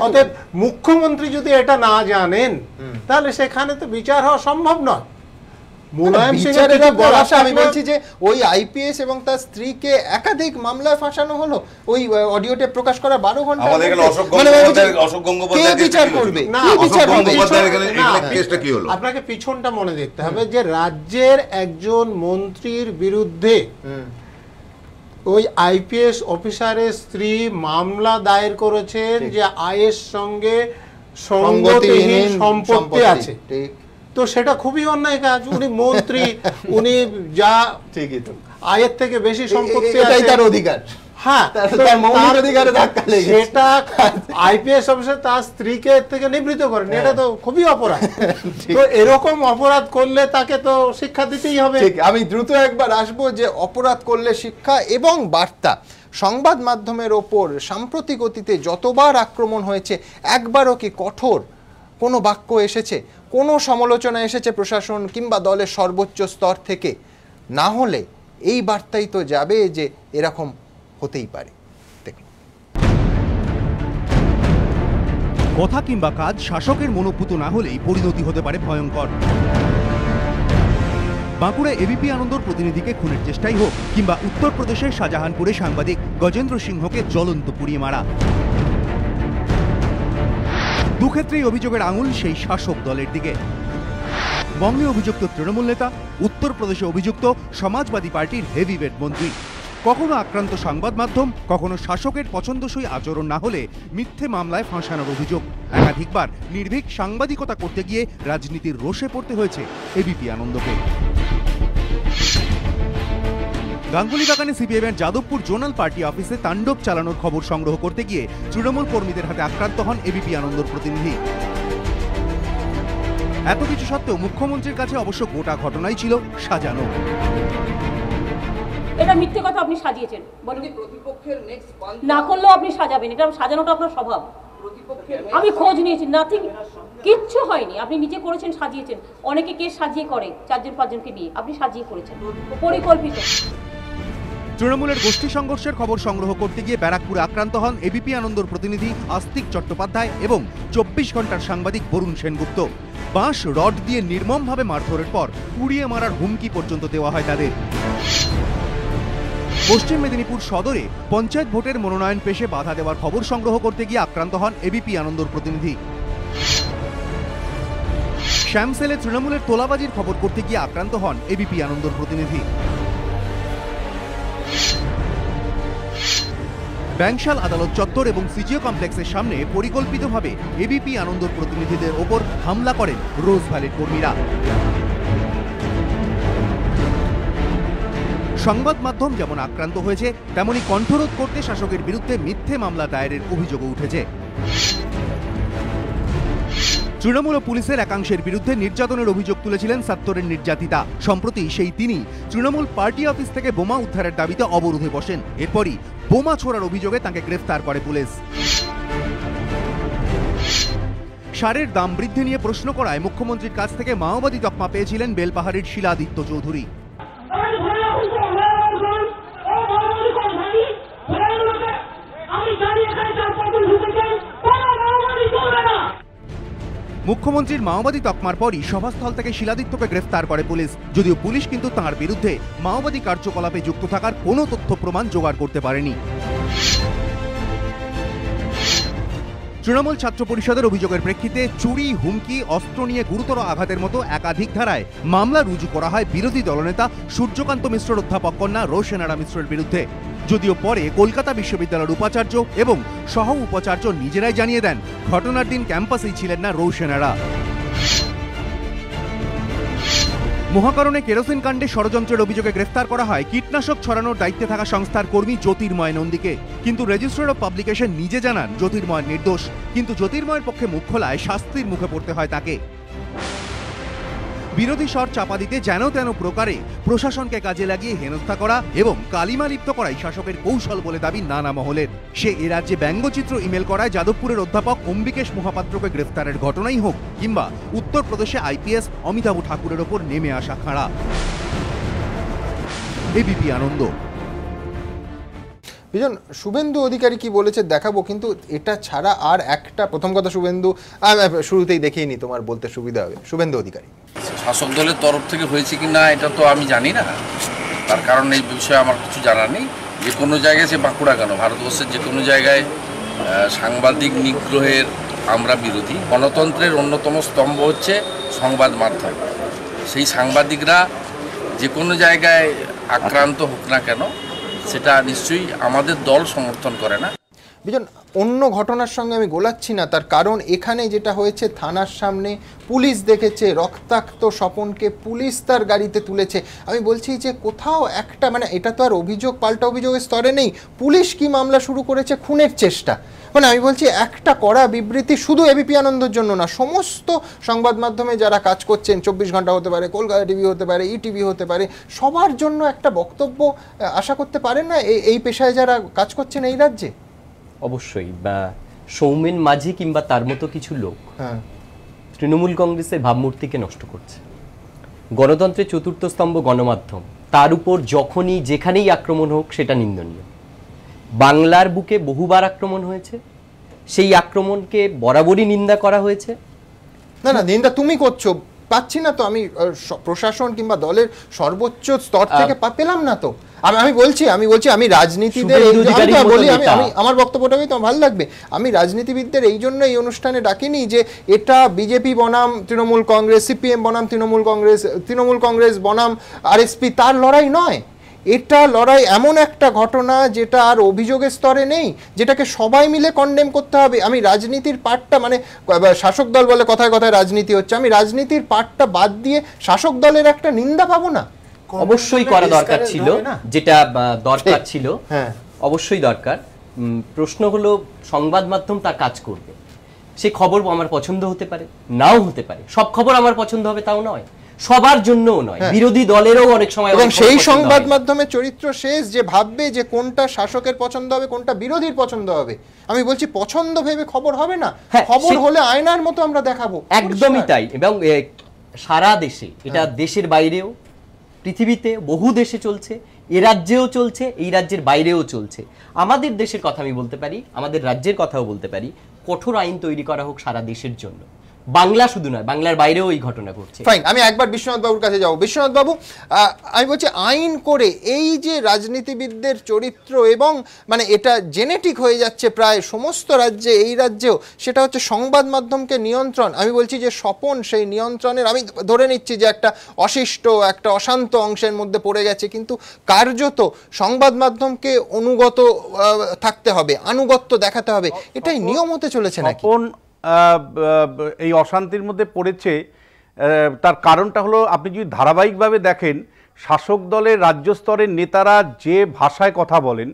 অতএব মুখ্যমন্ত্রী যদি এটা না জানেন, তাহলে সেখানে তো বিচার হওয়া সম্ভব নয়। মুলায়ম সিং আমি বলছি যে ওই আইপিএস এবং তার স্ত্রীকে একাধিক মামলায় ফাঁসানো হলো ওই অডিও টেপ প্রকাশ করা 12 ঘন্টা। আমাদের এখানে অশোক গঙ্গোপাধ্যায় বিচার করবে, আপনাকে পিছনটা মনে দেখতে হবে যে রাজ্যের একজন মন্ত্রীর বিরুদ্ধে ওই আইপিএস অফিসারের স্ত্রী মামলা দায়ের করেছেন যে আয়ের সঙ্গে সঙ্গতিহীন সম্পত্তি আছে। তো সেটা খুবই অন্যায় কাজ। উনি মন্ত্রী, উনি যা ঠিকই তো আয়ের থেকে বেশি সম্পত্তি আছে, এটাই তার অধিকার। হ্যাঁ, তার মৌলিক অধিকারে ধাক্কা লেগেছে। সেটা আইপিএস অফিসার তার স্ত্রীকে এর থেকে নিবৃত্ত করেন, এটা তো খুবই অপরাধ। তো এরকম অপরাধ করলে তাকে তো শিক্ষা দিতেই হবে। ঠিক, আমি দ্রুত একবার আসবো যে অপরাধ করলে শিক্ষা এবং বার্তা। সংবাদ মাধ্যমের ওপর সাম্প্রতিক অতীতে যতবার আক্রমণ হয়েছে, একবারও কি কঠোর কোনো বাক্য এসেছে, কোনো সমালোচনা এসেছে প্রশাসন কিংবা দলের সর্বোচ্চ স্তর থেকে? না হলে এই বার্তাই তো যাবে যে এরকম হতেই পারে। কথা কিংবা কাজ শাসকের মনোপুত না হলেই পরিণতি হতে পারে ভয়ঙ্কর। বাঁকুড়া এবিপি আনন্দর প্রতিনিধিকে খুনের চেষ্টাই হোক কিংবা উত্তরপ্রদেশের শাহজাহানপুরে সাংবাদিক গজেন্দ্র সিংহকে জ্বলন্ত পুড়িয়ে মারা, দুক্ষেত্রেই অভিযোগের আঙুল সেই শাসক দলের দিকে। বঙ্গে অভিযুক্ত তৃণমূল নেতা, উত্তরপ্রদেশে অভিযুক্ত সমাজবাদী পার্টির হেভিওয়েট মন্ত্রী। কখনো আক্রান্ত সংবাদ মাধ্যম, কখনো শাসকের পছন্দসই আচরণ না হলে মিথ্যে মামলায় ফাঁসানোর অভিযোগ। একাধিকবার নির্ভীক সাংবাদিকতা করতে গিয়ে রাজনীতির রোষে পড়তে হয়েছে এবিপি আনন্দকে। গাঙ্গুলি বাগানে সিপিএমের যাদবপুর জোনাল পার্টি অফিসে তাণ্ডব চালানোর খবর সংগ্রহ করতে গিয়ে তৃণমূল কর্মীদের হাতে আক্রান্ত হন এবিপি আনন্দর প্রতিনিধি। এত কিছু সত্ত্বেও মুখ্যমন্ত্রীর কাছে অবশ্য গোটা ঘটনাই ছিল সাজানো। এটা মিথ্যে কথা আপনি সাজিয়েছেন, না করলেও আপনি সাজাবেন, এটা সাজানোটা আপনার স্বভাব। আমি খোঁজ নিয়েছি, নাথিং, কিচ্ছু হয়নি। আপনি নিজে করেছেন, সাজিয়েছেন। অনেকে কেস সাজিয়ে করে 4-5 জনকে নিয়ে, আপনি সাজিয়ে করেছেন, পরিকল্পিত। তৃণমূলের গোষ্ঠী সংঘর্ষের খবর সংগ্রহ করতে গিয়ে ব্যারাকপুরে আক্রান্ত হন এবিপি আনন্দর প্রতিনিধি আস্তিক চট্টোপাধ্যায় এবং 24 ঘন্টার সাংবাদিক বরুণ সেনগুপ্ত। বাঁশ রড দিয়ে নির্মমভাবে মারধরের পর পুড়িয়ে মারার হুমকি পর্যন্ত দেওয়া হয় তাদের। পশ্চিম মেদিনীপুর সদরে পঞ্চায়েত ভোটের মনোনয়ন পেশে বাধা দেওয়ার খবর সংগ্রহ করতে গিয়ে আক্রান্ত হন এবিপি আনন্দর প্রতিনিধি। শ্যামসেলে তৃণমূলের তোলাবাজির খবর করতে গিয়ে আক্রান্ত হন এবিপি আনন্দর প্রতিনিধি। ব্যাংশাল আদালত চত্বর এবং সিজিও কমপ্লেক্সের সামনে পরিকল্পিতভাবে এবিপি আনন্দর প্রতিনিধিদের ওপর হামলা করেন রোজ ভ্যালির কর্মীরা। সংবাদ মাধ্যম যেমন আক্রান্ত হয়েছে, তেমনি কণ্ঠরোধ করতে শাসকের বিরুদ্ধে মিথ্যে মামলা দায়েরের অভিযোগও উঠেছে। তৃণমূল ও পুলিশের একাংশের বিরুদ্ধে নির্যাতনের অভিযোগ তুলেছিলেন সত্তরের নির্যাতিতা। সম্প্রতি সেই তিনি তৃণমূল পার্টি অফিস থেকে বোমা উদ্ধারের দাবিতে অবরোধে বসেন। এরপরই বোমা ছোড়ার অভিযোগে তাকে গ্রেফতার করে পুলিশ। সারের দাম বৃদ্ধি নিয়ে প্রশ্ন করায় মুখ্যমন্ত্রীর কাছ থেকে মাওবাদী তকমা পেয়েছিলেন বেলপাহাড়ির শিলাদিত্য চৌধুরী। মুখ্যমন্ত্রীর মাওবাদী তকমার পরই সভাস্থল থেকে শিলাদিত্যকে গ্রেফতার করে পুলিশ। যদিও পুলিশ কিন্তু তাঁর বিরুদ্ধে মাওবাদী কার্যকলাপে যুক্ত থাকার কোনো তথ্য প্রমাণ জোগাড় করতে পারেনি। তৃণমূল ছাত্র পরিষদের অভিযোগের প্রেক্ষিতে চুরি, হুমকি, অস্ত্র নিয়ে গুরুতর আঘাতের মতো একাধিক ধারায় মামলা রুজু করা হয় বিরোধী দলনেতা সূর্যকান্ত মিশ্রের অধ্যাপক কন্যা রোশনারা মিশ্রের বিরুদ্ধে। যদিও পরে কলকাতা বিশ্ববিদ্যালয়ের উপাচার্য এবং সহ উপাচার্য নিজেরাই জানিয়ে দেন ঘটনার দিন ক্যাম্পাসেই ছিলেন না রোশনারা। মহাকারণে কেরোসিন কাণ্ডে ষড়যন্ত্রের অভিযোগে গ্রেফতার করা হয় কীটনাশক ছড়ানোর দায়িত্বে থাকা সংস্থার কর্মী জ্যোতির্ময় নন্দীকে। কিন্তু রেজিস্ট্রার অফ পাবলিকেশন নিজে জানান জ্যোতির্ময় নির্দোষ, কিন্তু জ্যোতির্ময়ের পক্ষে মুখ খোলায় শাস্তির মুখে পড়তে হয় তাকে। বিরোধী স্বর চাপা দিতে যেন তেন প্রকারে প্রশাসনকে কাজে লাগিয়ে হেনস্থা করা এবং কালিমা লিপ্ত করাই শাসকের কৌশল বলে দাবি নানা মহলের। সে এ রাজ্যে ব্যঙ্গচিত্র ইমেল করায় যাদবপুরের অধ্যাপক অম্বিকেশ মহাপাত্রকে গ্রেফতারের ঘটনাই হোক, কিংবা উত্তরপ্রদেশে আইপিএস অমিতাভ ঠাকুরের ওপর নেমে আসা খাঁড়া। এবিপি আনন্দ। বিজন, শুভেন্দু অধিকারী কি বলেছে দেখাবো, কিন্তু এটা ছাড়া আর একটা, প্রথম কথা শুভেন্দু শুরুতেই দেখিয়ে নি, তোমার বলতে সুবিধা হবে। শুভেন্দু অধিকারী শাসক দলের তরফ থেকে হয়েছে কি না এটা তো আমি জানি না, তার কারণ এই বিষয়ে আমার কিছু জানা নেই। যে কোনো জায়গায়, সে বাঁকুড়া কেন, ভারতবর্ষের যে কোনো জায়গায় সাংবাদিক নিগ্রহের আমরা বিরোধী। গণতন্ত্রের অন্যতম স্তম্ভ হচ্ছে সংবাদ মাধ্যম। সেই সাংবাদিকরা যে কোনো জায়গায় আক্রান্ত হোক না কেন, সেটা নিশ্চয়ই আমাদের দল সমর্থন করে না। বিজন, অন্য ঘটনার সঙ্গে আমি গোলাচ্ছি না, তার কারণ এখানে যেটা হয়েছে, থানার সামনে পুলিশ দেখেছে রক্তাক্ত স্বপনকে, পুলিশ তার গাড়িতে তুলেছে। আমি বলছি যে কোথাও একটা, মানে এটা তো আর অভিযোগ পাল্টা অভিযোগের স্তরে নেই। পুলিশ কি মামলা শুরু করেছে? খুনের চেষ্টা। মানে আমি বলছি একটা কড়া বিবৃতি শুধু এবিপি আনন্দর জন্য না, সমস্ত সংবাদ মাধ্যমে যারা কাজ করছেন, 24 ঘন্টা হতে পারে, কলকাতা টিভি হতে পারে, ইটিভি হতে পারে, সবার জন্য একটা বক্তব্য আশা করতে পারেন না এই পেশায় যারা কাজ করছেন এই রাজ্যে? অবশ্যই। বা সৌমেন মাঝি কিংবা তার মতো কিছু লোক তৃণমূল কংগ্রেসের ভাবমূর্তিকে নষ্ট করছে। গণতন্ত্রের চতুর্থ স্তম্ভ গণমাধ্যম, তার উপর যখনই যেখানেই আক্রমণ হোক সেটা নিন্দনীয়। বাংলার বুকে বহুবার আক্রমণ হয়েছে, সেই আক্রমণকে বরাবরই নিন্দা করা হয়েছে। না না, নিন্দা তুমি করছো, পাচ্ছি না তো আমি প্রশাসন কিংবা দলের সর্বোচ্চ স্তর থেকে পেলাম না তো। আমি বলছি আমি রাজনীতিদের বলি, আমি আমার বক্তব্যটা তোমার ভালো লাগবে। আমি রাজনীতিবিদদের এই জন্য এই অনুষ্ঠানে ডাকিনি যে এটা বিজেপি বনাম তৃণমূল কংগ্রেস, সিপিএম বনাম তৃণমূল কংগ্রেস বনাম আরএসপি, তার লড়াই নয়। এটা লড়াই এমন একটা ঘটনা যেটা আর অভিযোগের স্তরে নেই, যেটাকে সবাই মিলে কন্ডেম করতে হবে। আমি রাজনীতির পার্টটা, মানে শাসক দল বলে কথায় কথায় রাজনীতি হচ্ছে, আমি রাজনীতির পার্টটা বাদ দিয়ে শাসক দলের একটা নিন্দা পাবো না? অবশ্যই করা দরকার ছিল, যেটা দরকার ছিল, অবশ্যই দরকার। প্রশ্ন হলো সংবাদ মাধ্যম তার কাজ করবে। সে খবর আমার পছন্দ হতে পারে, নাও হতে পারে। সব খবর আমার পছন্দ হবে তাও নয়, সবার জন্যও নয়, বিরোধী দলেরও অনেক সময়। এবং সেই সংবাদ মাধ্যমের চরিত্র শেষ যে ভাববে যে কোনটা শাসকের পছন্দ হবে, কোনটা বিরোধীর পছন্দ হবে। আমি বলছি পছন্দ ভেবে খবর হবে না, খবর হলে আয়নার মতো আমরা দেখাবো। একদমই তাই। এবং সারা দেশে, এটা দেশের বাইরেও, পৃথিবীতে বহু দেশে চলছে, এ রাজ্যেও চলছে, এই রাজ্যের বাইরেও চলছে। আমাদের দেশের কথা আমি বলতে পারি, আমাদের রাজ্যের কথাও বলতে পারি, কঠোর আইন তৈরি করা হোক সারা দেশের জন্য। বাংলা শুধু নয়, বাংলার বাইরেও এই ঘটনা ঘটছে। ফাইন, আমি একবার বিশ্বনাথ বাবুর কাছে যাব। বিশ্বনাথ বাবু, আমি বলছি আইন করে এই যে রাজনীতিবিদদের চরিত্র এবং মানে এটা জেনেটিক হয়ে যাচ্ছে প্রায় সমস্ত রাজ্যে, এই রাজ্যেও, সেটা হচ্ছে সংবাদ মাধ্যমকে নিয়ন্ত্রণ। আমি বলছি যে স্বপন সেই নিয়ন্ত্রণের, আমি ধরে নিচ্ছি যে একটা অশিষ্ট, একটা অশান্ত অংশের মধ্যে পড়ে গেছে, কিন্তু কার্যত সংবাদ মাধ্যমকে অনুগত থাকতে হবে, আনুগত্য দেখাতে হবে, এটাই নিয়ম হতে চলেছে নাকি? এই অশান্তির মধ্যে পড়েছে, তার কারণটা হলো আপনি যদি ধারাবাহিকভাবে দেখেন, শাসক দলের রাজ্য স্তরের নেতারা যে ভাষায় কথা বলেন,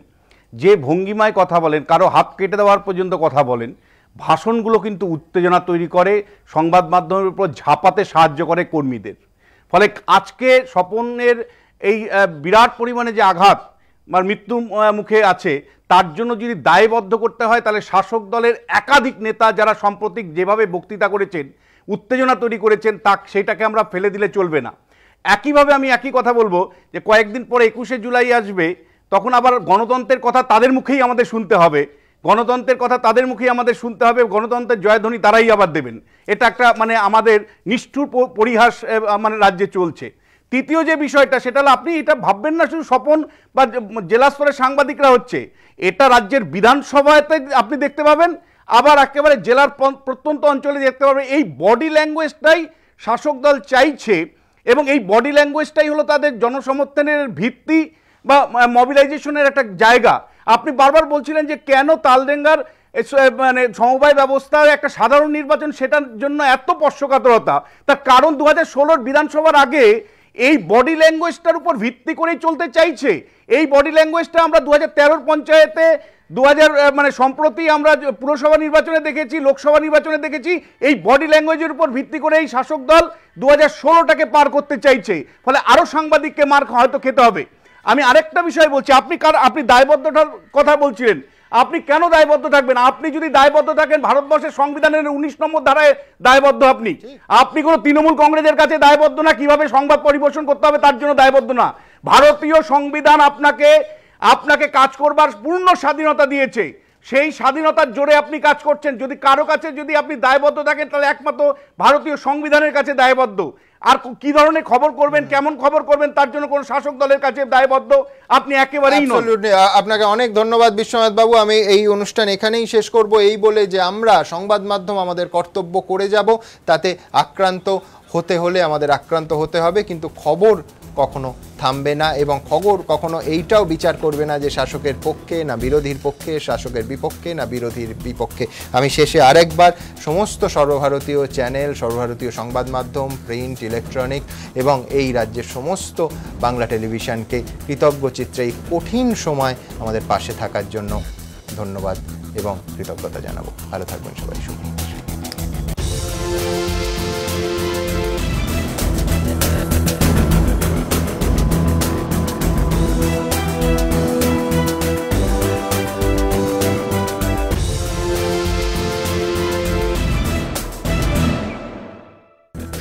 যে ভঙ্গিমায় কথা বলেন, কারো হাত কেটে দেওয়ার পর্যন্ত কথা বলেন, ভাষণগুলো কিন্তু উত্তেজনা তৈরি করে, সংবাদ মাধ্যমের উপর ঝাঁপাতে সাহায্য করে কর্মীদের। ফলে আজকে স্বপনের এই বিরাট পরিমাণে যে আঘাত বা মৃত্যু মুখে আছে, তার জন্য যদি দায়বদ্ধ করতে হয়, তাহলে শাসক দলের একাধিক নেতা যারা সাম্প্রতিক যেভাবে বক্তৃতা করেছেন, উত্তেজনা তৈরি করেছেন, সেটাকে আমরা ফেলে দিলে চলবে না। একইভাবে আমি একই কথা বলবো যে কয়েকদিন পরে 21শে জুলাই আসবে, তখন আবার গণতন্ত্রের কথা তাদের মুখেই আমাদের শুনতে হবে, গণতন্ত্রের কথা তাদের মুখেই আমাদের শুনতে হবে, গণতন্ত্রের জয়ধ্বনি তারাই আবার দেবেন। এটা একটা মানে আমাদের নিষ্ঠুর পরিহাস মানে রাজ্যে চলছে। তৃতীয় যে বিষয়টা, সেটা হলো আপনি এটা ভাববেন না শুধু স্বপন বা জেলা স্তরের সাংবাদিকরা হচ্ছে, এটা রাজ্যের বিধানসভাতে আপনি দেখতে পাবেন, আবার একেবারে জেলার প্রত্যন্ত অঞ্চলে দেখতে পাবেন। এই বডি ল্যাঙ্গুয়েজটাই শাসক দল চাইছে, এবং এই বডি ল্যাঙ্গুয়েজটাই হলো তাদের জনসমর্থনের ভিত্তি বা মোবিলাইজেশনের একটা জায়গা। আপনি বারবার বলছিলেন যে কেন তালডেঙ্গার মানে সমবায় ব্যবস্থার একটা সাধারণ নির্বাচন, সেটার জন্য এত স্পর্শকাতরতা। তার কারণ 2016 বিধানসভার আগে এই বডি ল্যাঙ্গুয়েজটার উপর ভিত্তি করেই চলতে চাইছে। এই বডি ল্যাঙ্গুয়েজটা আমরা 2013 পঞ্চায়েতে, 2000 মানে সম্প্রতি আমরা পুরসভা নির্বাচনে দেখেছি, লোকসভা নির্বাচনে দেখেছি, এই বডি ল্যাঙ্গুয়েজের উপর ভিত্তি করে এই শাসক দল 2016টাকে পার করতে চাইছে। ফলে আরও সাংবাদিককে মার হয়তো খেতে হবে। আমি আরেকটা বিষয় বলছি, আপনি দায়বদ্ধতার কথা বলছিলেন, আপনি কেন দায়বদ্ধ থাকবেন? আপনি যদি দায়বদ্ধ থাকেন, ভারতবর্ষের সংবিধানের 19 নম্বর ধারায় দায়বদ্ধ। আপনি কোনো তৃণমূল কংগ্রেসের কাছে দায়বদ্ধ না, কিভাবে সংবাদ পরিবেশন করতে হবে তার জন্য দায়বদ্ধ না। ভারতীয় সংবিধান আপনাকে কাজ করবার পূর্ণ স্বাধীনতা দিয়েছে, সেই স্বাধীনতার জোরে আপনি কাজ করছেন। যদি কারো কাছে যদি আপনি দায়বদ্ধ থাকেন, তাহলে একমাত্র ভারতীয় সংবিধানের কাছে দায়বদ্ধ। আর কি ধরনের খবর করবেন, কেমন খবর করবেন, তার জন্য কোন শাসক দলের কাছে দায়বদ্ধ আপনি একেবারেই নন। আপনাকে অনেক ধন্যবাদ বিশ্বনাথ বাবু। আমি এই অনুষ্ঠান এখানেই শেষ করব, এই বলে যে আমরা সংবাদ মাধ্যম আমাদের কর্তব্য করে যাব, তাতে আক্রান্ত হতে হলে আমাদের আক্রান্ত হতে হবে, কিন্তু খবর কখনো থামবে না, এবং খবর কখনো এইটাও বিচার করবে না যে শাসকের পক্ষে না বিরোধীর পক্ষে, শাসকের বিপক্ষে না বিরোধীর বিপক্ষে। আমি শেষে আরেকবার সমস্ত সর্বভারতীয় চ্যানেল, সর্বভারতীয় সংবাদ মাধ্যম, প্রিন্ট, ইলেকট্রনিক এবং এই রাজ্যের সমস্ত বাংলা টেলিভিশনকে কৃতজ্ঞ চিত্রে এই কঠিন সময় আমাদের পাশে থাকার জন্য ধন্যবাদ এবং কৃতজ্ঞতা জানাবো। ভালো থাকবেন সবাই। শুভ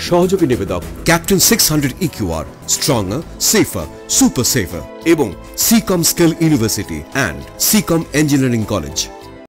সহযোগী নিবেদক captain 600 EQR, stronger, safer, super safer এবং Seacom skill university and Seacom engineering college.